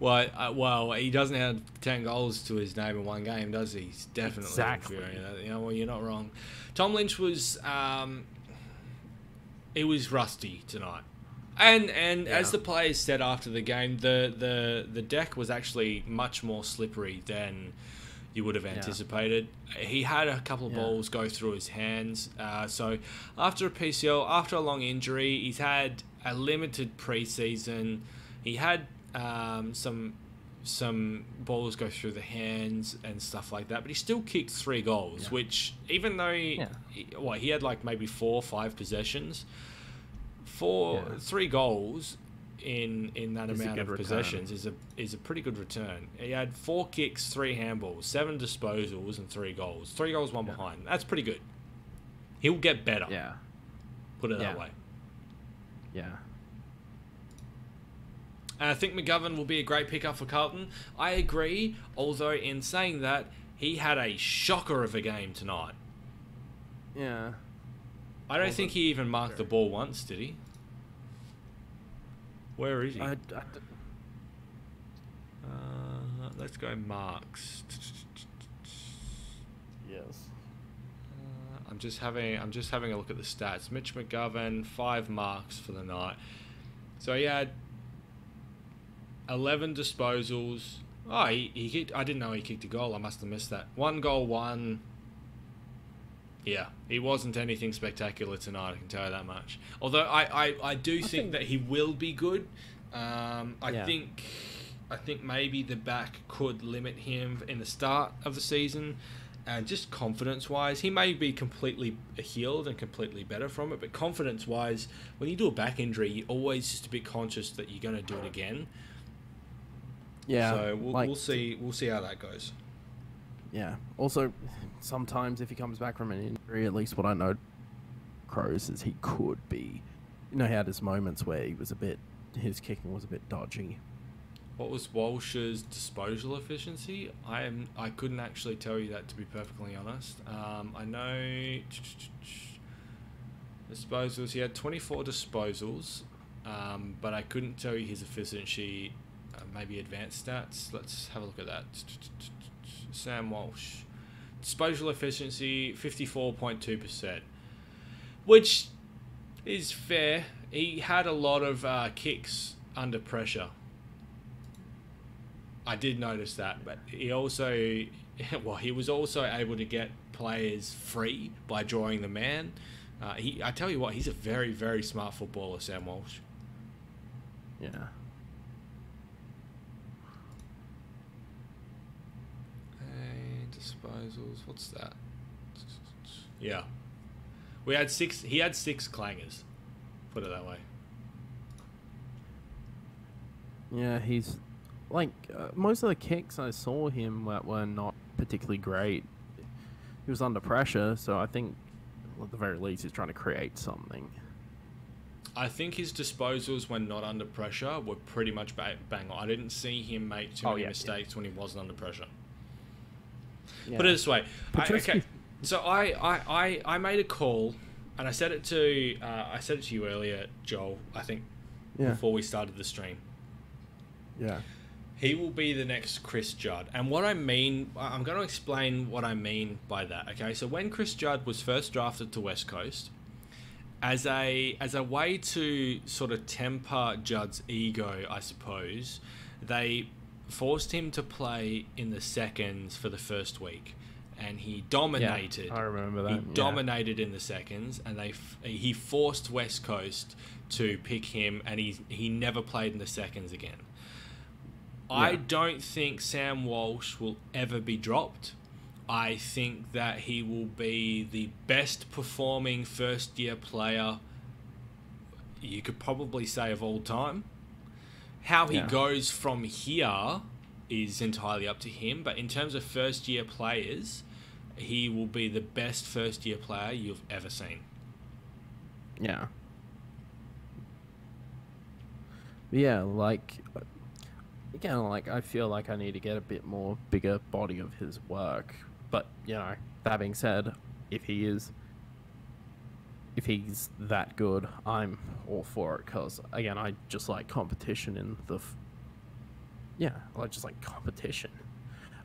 Well, he doesn't have 10 goals to his name in one game, does he? He's definitely inferior. Well, you're not wrong. Tom Lynch was... it was rusty tonight. And as the players said after the game, the deck was actually much more slippery than you would have anticipated. He had a couple of balls go through his hands. So after a PCL, after a long injury, he's had a limited preseason. He had some balls go through the hands and stuff like that, but he still kicked 3 goals, which even though he had maybe 4 or 5 possessions. 3 goals in that amount of possessions is a pretty good return. He had 4 kicks, 3 handballs, 7 disposals, and 3 goals. 3 goals, 1 behind. That's pretty good. He'll get better. Yeah. Put it that way. Yeah. And I think McGovern will be a great pickup for Carlton. I agree, although in saying that, he had a shocker of a game tonight. Yeah. I don't think he even marked the ball once, did he? Where is he? Let's go marks. Yes. I'm I'm just having a look at the stats. Mitch McGovern, 5 marks for the night. So he had 11 disposals. Oh, he kicked. I didn't know he kicked a goal. I must have missed that. 1 goal, 1. Yeah, he wasn't anything spectacular tonight, I can tell you that much. Although I do think that he will be good. I think maybe the back could limit him in the start of the season. And just confidence-wise, he may be completely healed and completely better from it, but confidence-wise, when you do a back injury, you're always just a bit conscious that you're going to do it again. Yeah. So we'll see how that goes. Yeah. Also, sometimes if he comes back from an injury, at least what I know, Crows, is he could be. He had his moments where his kicking was a bit dodgy. What was Walsh's disposal efficiency? I couldn't actually tell you that, to be perfectly honest. I know disposals. He had 24 disposals, but I couldn't tell you his efficiency. Maybe advanced stats. Let's have a look at that. Sam Walsh, disposal efficiency 54.2%, which is fair. He had a lot of kicks under pressure. I did notice that, but he was also able to get players free by drawing the man. I tell you what, he's a very, very smart footballer, Sam Walsh. Yeah. Disposals, what's that? Yeah. He had 6 clangers. Put it that way. Yeah, he's most of the kicks I saw him were not particularly great. He was under pressure, so I think at the very least he's trying to create something. I think his disposals when not under pressure were pretty much bang on. I didn't see him make too many mistakes when he wasn't under pressure. Yeah. Put it this way. So I made a call, and I said it to you earlier, Joel. I think before we started the stream. Yeah. He will be the next Chris Judd. And what I mean, I'm going to explain what I mean by that. Okay, so when Chris Judd was first drafted to West Coast, as a way to sort of temper Judd's ego, I suppose, they forced him to play in the seconds for the first week, and he dominated. Yeah, I remember that. He dominated in the seconds, and he forced West Coast to pick him, and he never played in the seconds again. Yeah. I don't think Sam Walsh will ever be dropped. I think that he will be the best performing first year player, you could probably say, of all time. How he goes from here is entirely up to him, but in terms of first year players, he will be the best first year player you've ever seen. Yeah. Yeah, I feel like I need to get a bit more bigger body of his work. But, that being said, if he's that good, I'm all for it, because, again, I just like competition I just like competition.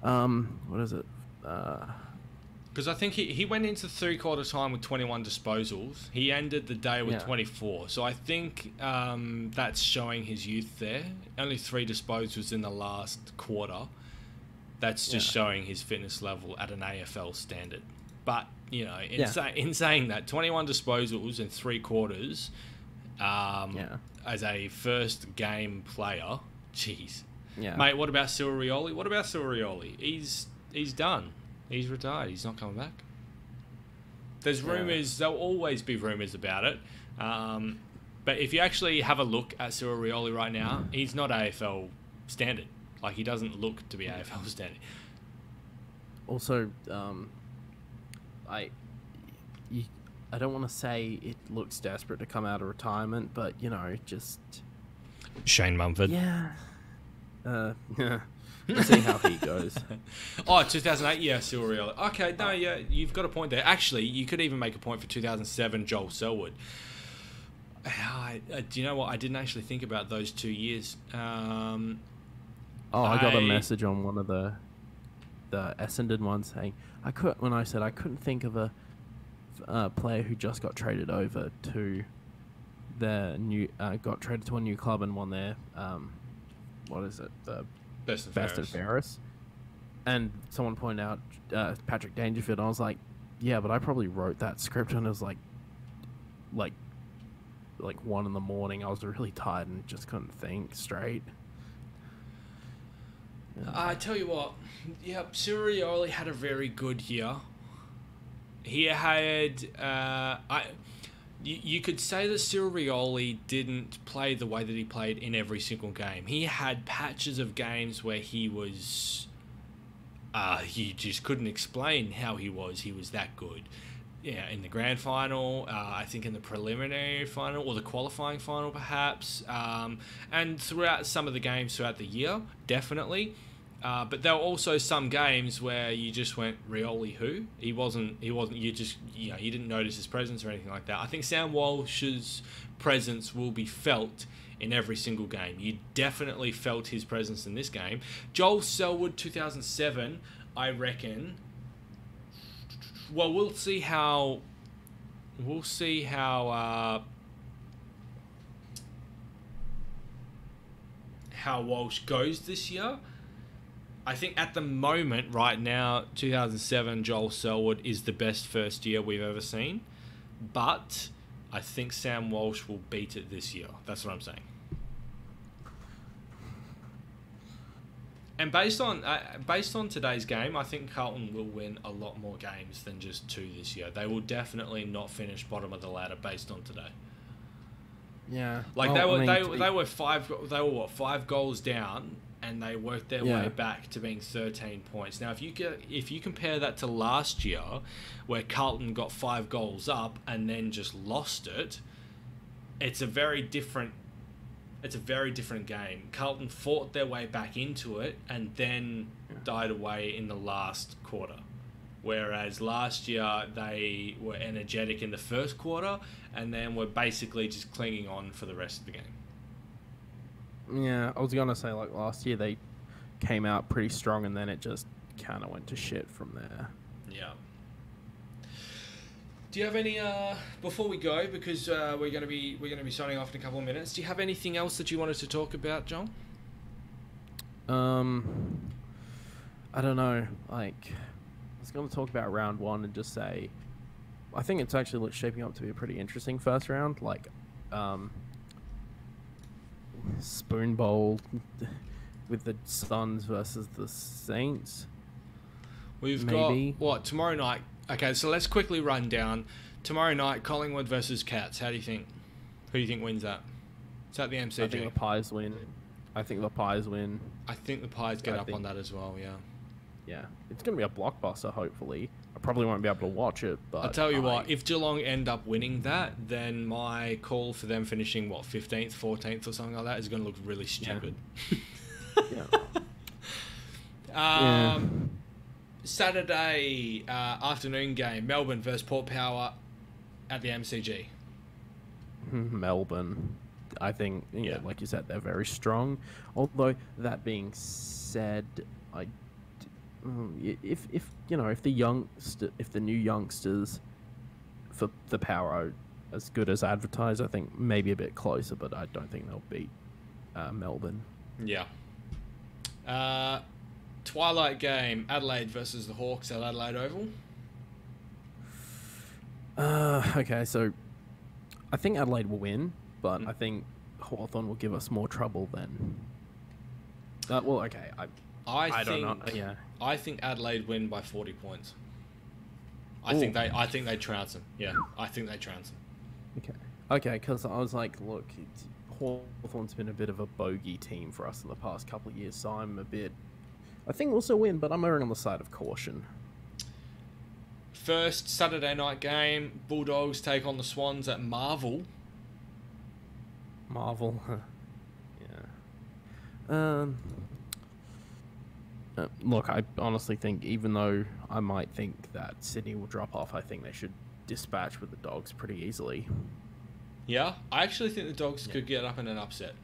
What is it? Because I think he went into 3/4 time with 21 disposals. He ended the day with 24. So I think that's showing his youth there. Only 3 disposals in the last quarter. That's just showing his fitness level at an AFL standard. But, in saying that, 21 disposals in 3 quarters as a first game player, jeez. Yeah. Mate, what about Silverioli? He's done. He's retired. He's not coming back. There's rumours. There'll always be rumours about it. But if you actually have a look at Silverioli right now, he's not AFL standard. Like, he doesn't look to be AFL standard. Also, I don't want to say it looks desperate to come out of retirement, but, just... Shane Mumford. Yeah. Let's see how he goes. 2008, Silverioli. Okay, no, you've got a point there. Actually, you could even make a point for 2007, Joel Selwood. Do you know what? I didn't actually think about those 2 years. I got a message on one of the Essendon ones saying, I couldn't think of a player who just got traded over to their new got traded to a new club and won their what is it, the Best and fairest. And someone pointed out Patrick Dangerfield. And I was like, yeah, but I probably wrote that script and it was like 1 in the morning. I was really tired and just couldn't think straight. Yeah. I tell you what, Sirioli had a very good year. He had, you could say that Sirioli didn't play the way that he played in every single game. He had patches of games where he was, you just couldn't explain how he was. He was that good. Yeah, in the grand final, I think in the preliminary final or the qualifying final perhaps, and throughout some of the games throughout the year, definitely. But there were also some games where you just went, Rioli who? He wasn't, you didn't notice his presence or anything like that. I think Sam Walsh's presence will be felt in every single game. You definitely felt his presence in this game. Joel Selwood, 2007, I reckon. Well, we'll see how Walsh goes this year. I think at the moment, right now, 2007, Joel Selwood is the best first year we've ever seen. But I think Sam Walsh will beat it this year. That's what I'm saying. And based on today's game, I think Carlton will win a lot more games than just 2 this year. They will definitely not finish bottom of the ladder based on today. Yeah, like they were 5 goals down, and they worked their way back to being 13 points. Now, if you compare that to last year, where Carlton got 5 goals up and then just lost it, it's a very different game. Carlton fought their way back into it and then died away in the last quarter. Whereas last year, they were energetic in the first quarter and then were basically just clinging on for the rest of the game. Yeah, I was going to say, like, last year they came out pretty strong and then it just kind of went to shit from there. Yeah. Do you have any before we go, because we're going to be signing off in a couple of minutes? Do you have anything else that you wanted to talk about, John? I don't know. Like, I was going to talk about round 1 and just say, I think it's actually shaping up to be a pretty interesting first round. Like, spoon bowl with the Suns versus the Saints. We've got what tomorrow night. Okay, so let's quickly run down tomorrow night. Collingwood versus Cats. How do you think? Who do you think wins that? It's at the MCG. I think the Pies win. I think the Pies get up on that as well. Yeah. Yeah, it's gonna be a blockbuster. Hopefully, I probably won't be able to watch it, but I'll tell you what. If Geelong end up winning that, then my call for them finishing 15th, 14th, or something like that is going to look really stupid. Yeah. Saturday afternoon game: Melbourne versus Port Power at the MCG. Melbourne, I think. Yeah, like you said, they're very strong. Although that being said, if the new youngsters for the Power are as good as advertised, I think maybe a bit closer, but I don't think they'll beat Melbourne. Yeah. Twilight game: Adelaide versus the Hawks at Adelaide Oval. Okay, so I think Adelaide will win, but I think Hawthorn will give us more trouble than. Well, okay, I don't know. Yeah. I think Adelaide win by 40 points. I think they trounce them. Yeah, I think they trounce them. Okay, because I was like, look, Hawthorn's been a bit of a bogey team for us in the past couple of years, so I think we'll still win, but I'm erring on the side of caution. First Saturday night game: Bulldogs take on the Swans at Marvel. Marvel, yeah. Look, I honestly think, even though I might think that Sydney will drop off, I think they should dispatch with the Dogs pretty easily. Yeah, I actually think the Dogs could get up in an upset.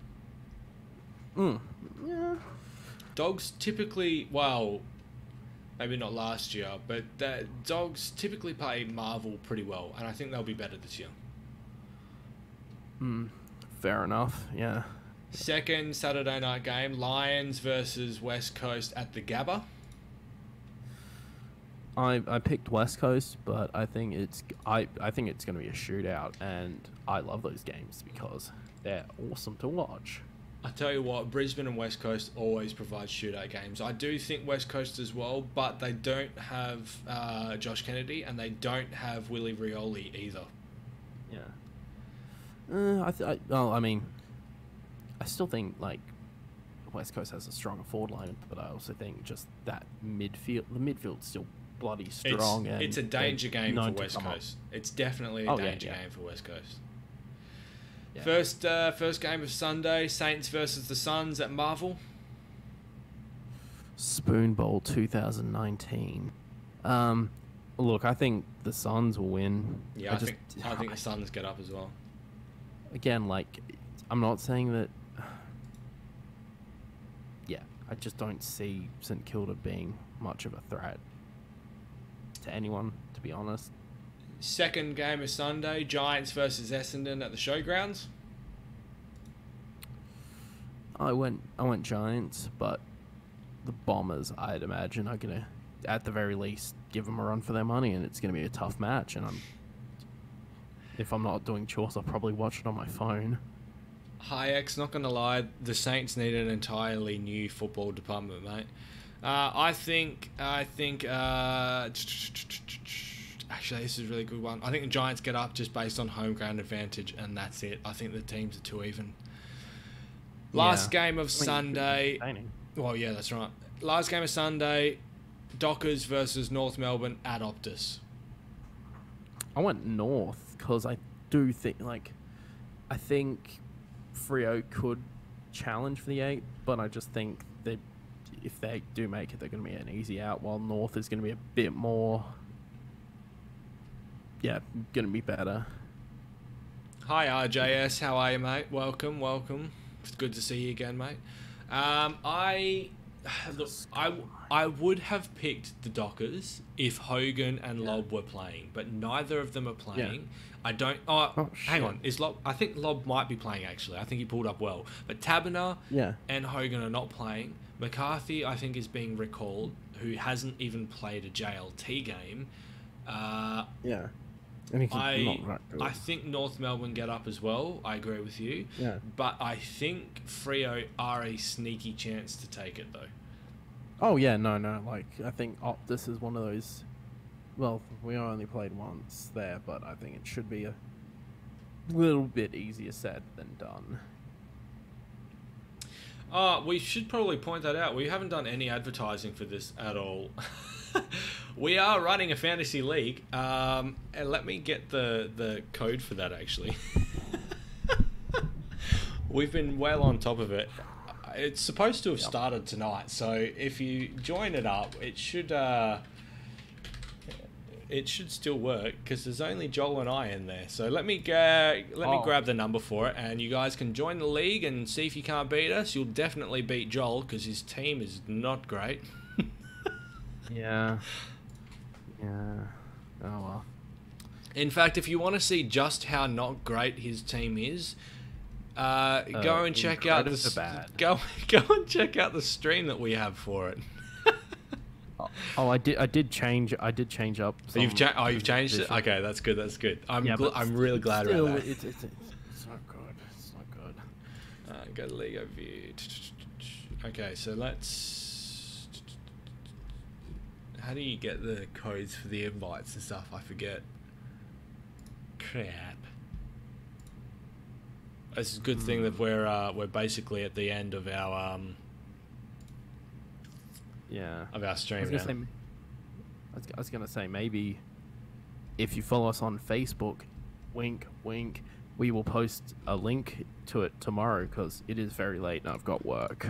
Yeah. Dogs typically, maybe not last year, but the Dogs typically play Marvel pretty well, and I think they'll be better this year. Fair enough, yeah. Second Saturday night game, Lions versus West Coast at the Gabba. I picked West Coast, but I think it's going to be a shootout, and I love those games because they're awesome to watch. I tell you what, Brisbane and West Coast always provide shootout games. I do think West Coast as well, but they don't have Josh Kennedy, and they don't have Willie Rioli either. Yeah. I still think like West Coast has a stronger forward line, but I also think just that the midfield's still bloody strong. It's a danger game for West Coast. It's definitely a danger game for West Coast. Yeah. First game of Sunday, Saints versus the Suns at Marvel. Spoon Bowl 2019. Look, I think the Suns will win. Yeah, I think the Suns get up as well. Again, like, I'm not saying that. Yeah, I just don't see St Kilda being much of a threat to anyone, to be honest. Second game of Sunday, Giants versus Essendon at the Showgrounds. I went Giants, but the Bombers, I'd imagine, are gonna, at the very least, give them a run for their money, and it's gonna be a tough match. And if I'm not doing chores, I'll probably watch it on my phone. Hayek's not gonna lie, the Saints need an entirely new football department, mate. I think. Actually, this is a really good one. I think the Giants get up just based on home ground advantage, and that's it. I think the teams are too even. Last game of Sunday. Well, yeah, that's right. Last game of Sunday, Dockers versus North Melbourne at Optus. I went North because I do think, I think Freo could challenge for the 8, but I just think that if they do make it, they're going to be an easy out, while North is going to be a bit more... Yeah, gonna be better. Hi RJS, how are you, mate? Welcome. It's good to see you again, mate. I would have picked the Dockers if Hogan and Lobb were playing, but neither of them are playing. Yeah. I don't. Hang on. Is Lobb? I think Lobb might be playing actually. I think he pulled up well, but Taberner and Hogan are not playing. McCarthy, I think, is being recalled, who hasn't even played a JLT game. I think North Melbourne get up as well. I agree with you. Yeah. But I think Freo are a sneaky chance to take it, though. Oh, yeah, no. I think Optus is one of those... Well, we only played once there, but I think it should be a little bit easier said than done. We should probably point that out. We haven't done any advertising for this at all. We are running a fantasy league, and let me get the code for that, actually. We've been well on top of it. It's supposed to have started tonight, so if you join it up, it should still work, because there's only Joel and I in there. So let me grab the number for it, and you guys can join the league and see if you can't beat us. You'll definitely beat Joel, because his team is not great. Yeah. Oh well. In fact, if you want to see just how not great his team is, go and check out go and check out the stream that we have for it. I did change up. You've changed it. Okay, that's good. I'm really glad about that. It's not good. It's not good. Go to League Overview. Okay, so let's. How do you get the codes for the invites and stuff? I forget. Crap. It's a good thing that we're basically at the end of our stream now. I was gonna say maybe if you follow us on Facebook, wink, wink, we will post a link to it tomorrow because it is very late and I've got work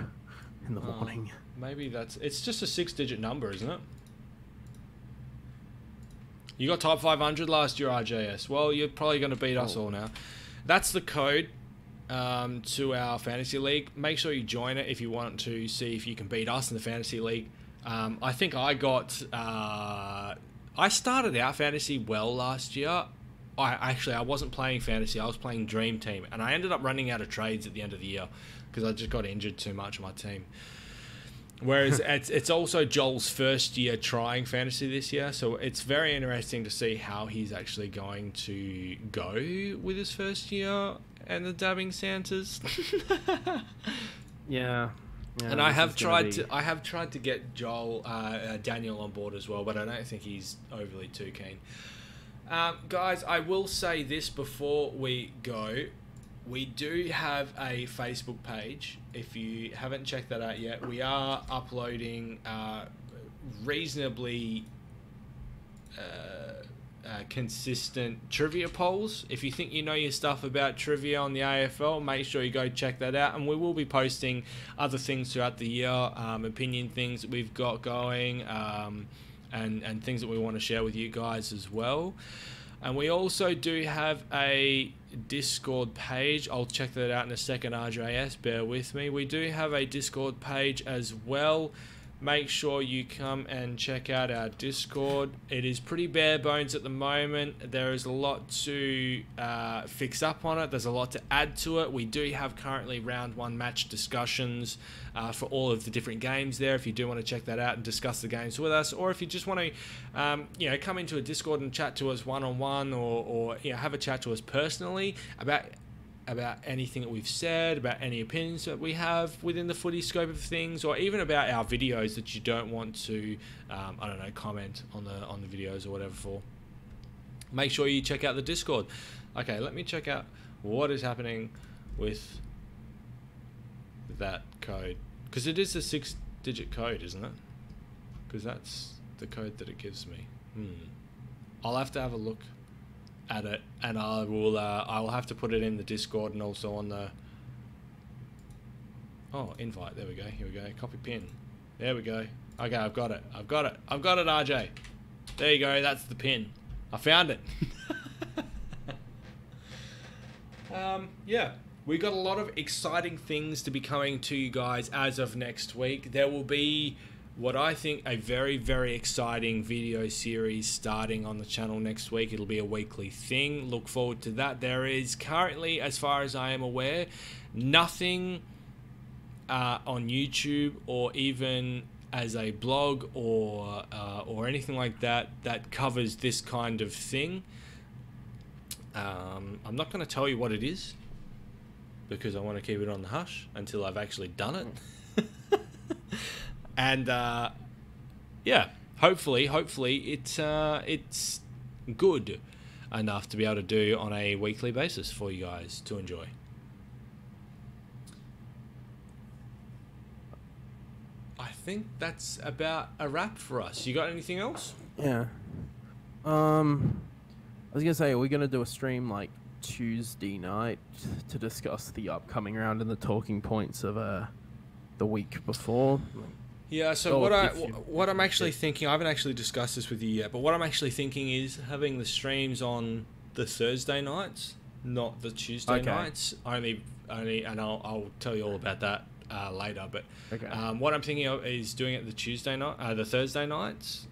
in the morning. Maybe it's just a 6-digit number, isn't it? You got top 500 last year, RJS. Well, you're probably going to beat us all now. That's the code to our fantasy league. Make sure you join it if you want to see if you can beat us in the fantasy league. I think I got... I started out fantasy well last year. I wasn't playing fantasy. I was playing Dream Team. And I ended up running out of trades at the end of the year because I just got injured too much on my team. Whereas it's also Joel's first year trying fantasy this year, so it's very interesting to see how he's actually going to go with his first year and the dabbing Santas. Yeah. And I have tried to get Joel Daniel on board as well, but I don't think he's overly too keen. Guys, I will say this before we go. We do have a Facebook page. If you haven't checked that out yet, we are uploading reasonably consistent trivia polls. If you think you know your stuff about trivia on the AFL, make sure you go check that out. And we will be posting other things throughout the year, opinion things that we've got going, and things that we want to share with you guys as well. And we also do have a Discord page. I'll check that out in a second, RJS. Bear with me. We do have a Discord page as well. Make sure you come and check out our Discord. It is pretty bare bones at the moment. There is a lot to fix up on it. There's a lot to add to it. We do have currently round 1 match discussions for all of the different games there. If you do want to check that out and discuss the games with us, or if you just want to, come into a Discord and chat to us one-on-one, or have a chat to us personally about anything that we've said, about any opinions that we have within the footy scope of things, or even about our videos that you don't want to, comment on the videos or whatever for. Make sure you check out the Discord. Okay, let me check out what is happening with that code. Because it is a 6-digit code, isn't it? Because that's the code that it gives me. I'll have to have a look at it, and I will have to put it in the Discord and also on the invite. There we go. Here we go. Copy pin. There we go. Okay, I've got it, RJ. There you go. That's the pin. I found it. Yeah, we got a lot of exciting things to be coming to you guys as of next week. There will be what I think a very, very exciting video series starting on the channel next week. It'll be a weekly thing. Look forward to that. There is currently, as far as I am aware, nothing on YouTube or even as a blog or anything like that covers this kind of thing. I'm not going to tell you what it is because I want to keep it on the hush until I've actually done it. And hopefully it's good enough to be able to do on a weekly basis for you guys to enjoy. I think that's about a wrap for us. You got anything else? Yeah. I was gonna say, are we gonna do a stream like Tuesday night to discuss the upcoming round and the talking points of the week before? Yeah, so what I'm actually thinking, I haven't actually discussed this with you yet, but what I'm actually thinking is having the streams on the Thursday nights, not the Tuesday nights. Only, and I'll tell you all about that later. But what I'm thinking of is doing it the Thursday nights,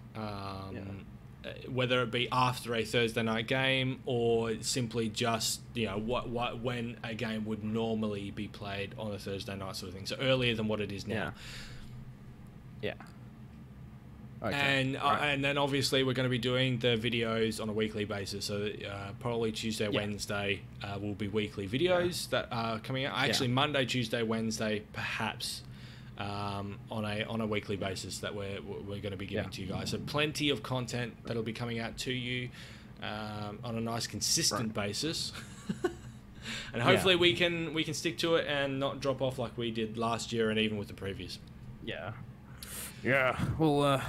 whether it be after a Thursday night game or simply just when a game would normally be played on a Thursday night sort of thing. So earlier than what it is now. Yeah. Okay. And then obviously we're going to be doing the videos on a weekly basis. So probably Tuesday, Wednesday will be weekly videos that are coming out. Actually, Monday, Tuesday, Wednesday, perhaps on a weekly basis that we're going to be giving to you guys. So plenty of content that'll be coming out to you on a nice consistent basis. And hopefully we can stick to it and not drop off like we did last year and even with the previous. We'll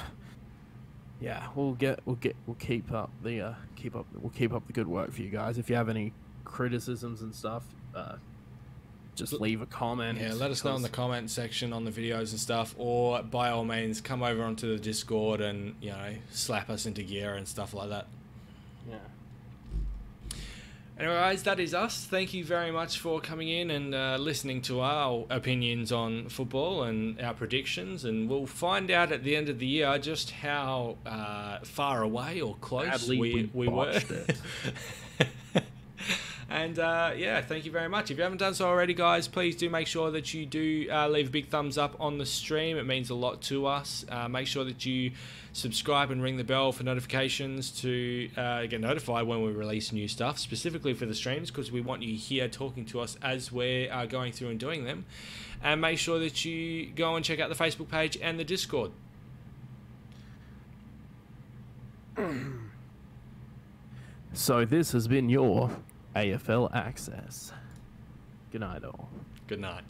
keep up the good work for you guys. If you have any criticisms and stuff, just leave a comment. Yeah, let us know in the comment section on the videos and stuff, or by all means come over onto the Discord and slap us into gear and stuff like that. Anyway, guys, that is us. Thank you very much for coming in and listening to our opinions on football and our predictions. And we'll find out at the end of the year just how far away or close we were. And yeah, thank you very much. If you haven't done so already, guys, please do make sure that you do leave a big thumbs up on the stream. It means a lot to us. Make sure that you subscribe and ring the bell for notifications to get notified when we release new stuff, specifically for the streams, because we want you here talking to us as we're going through and doing them. And make sure that you go and check out the Facebook page and the Discord. So this has been your AFL Access. Good night, all. Good night.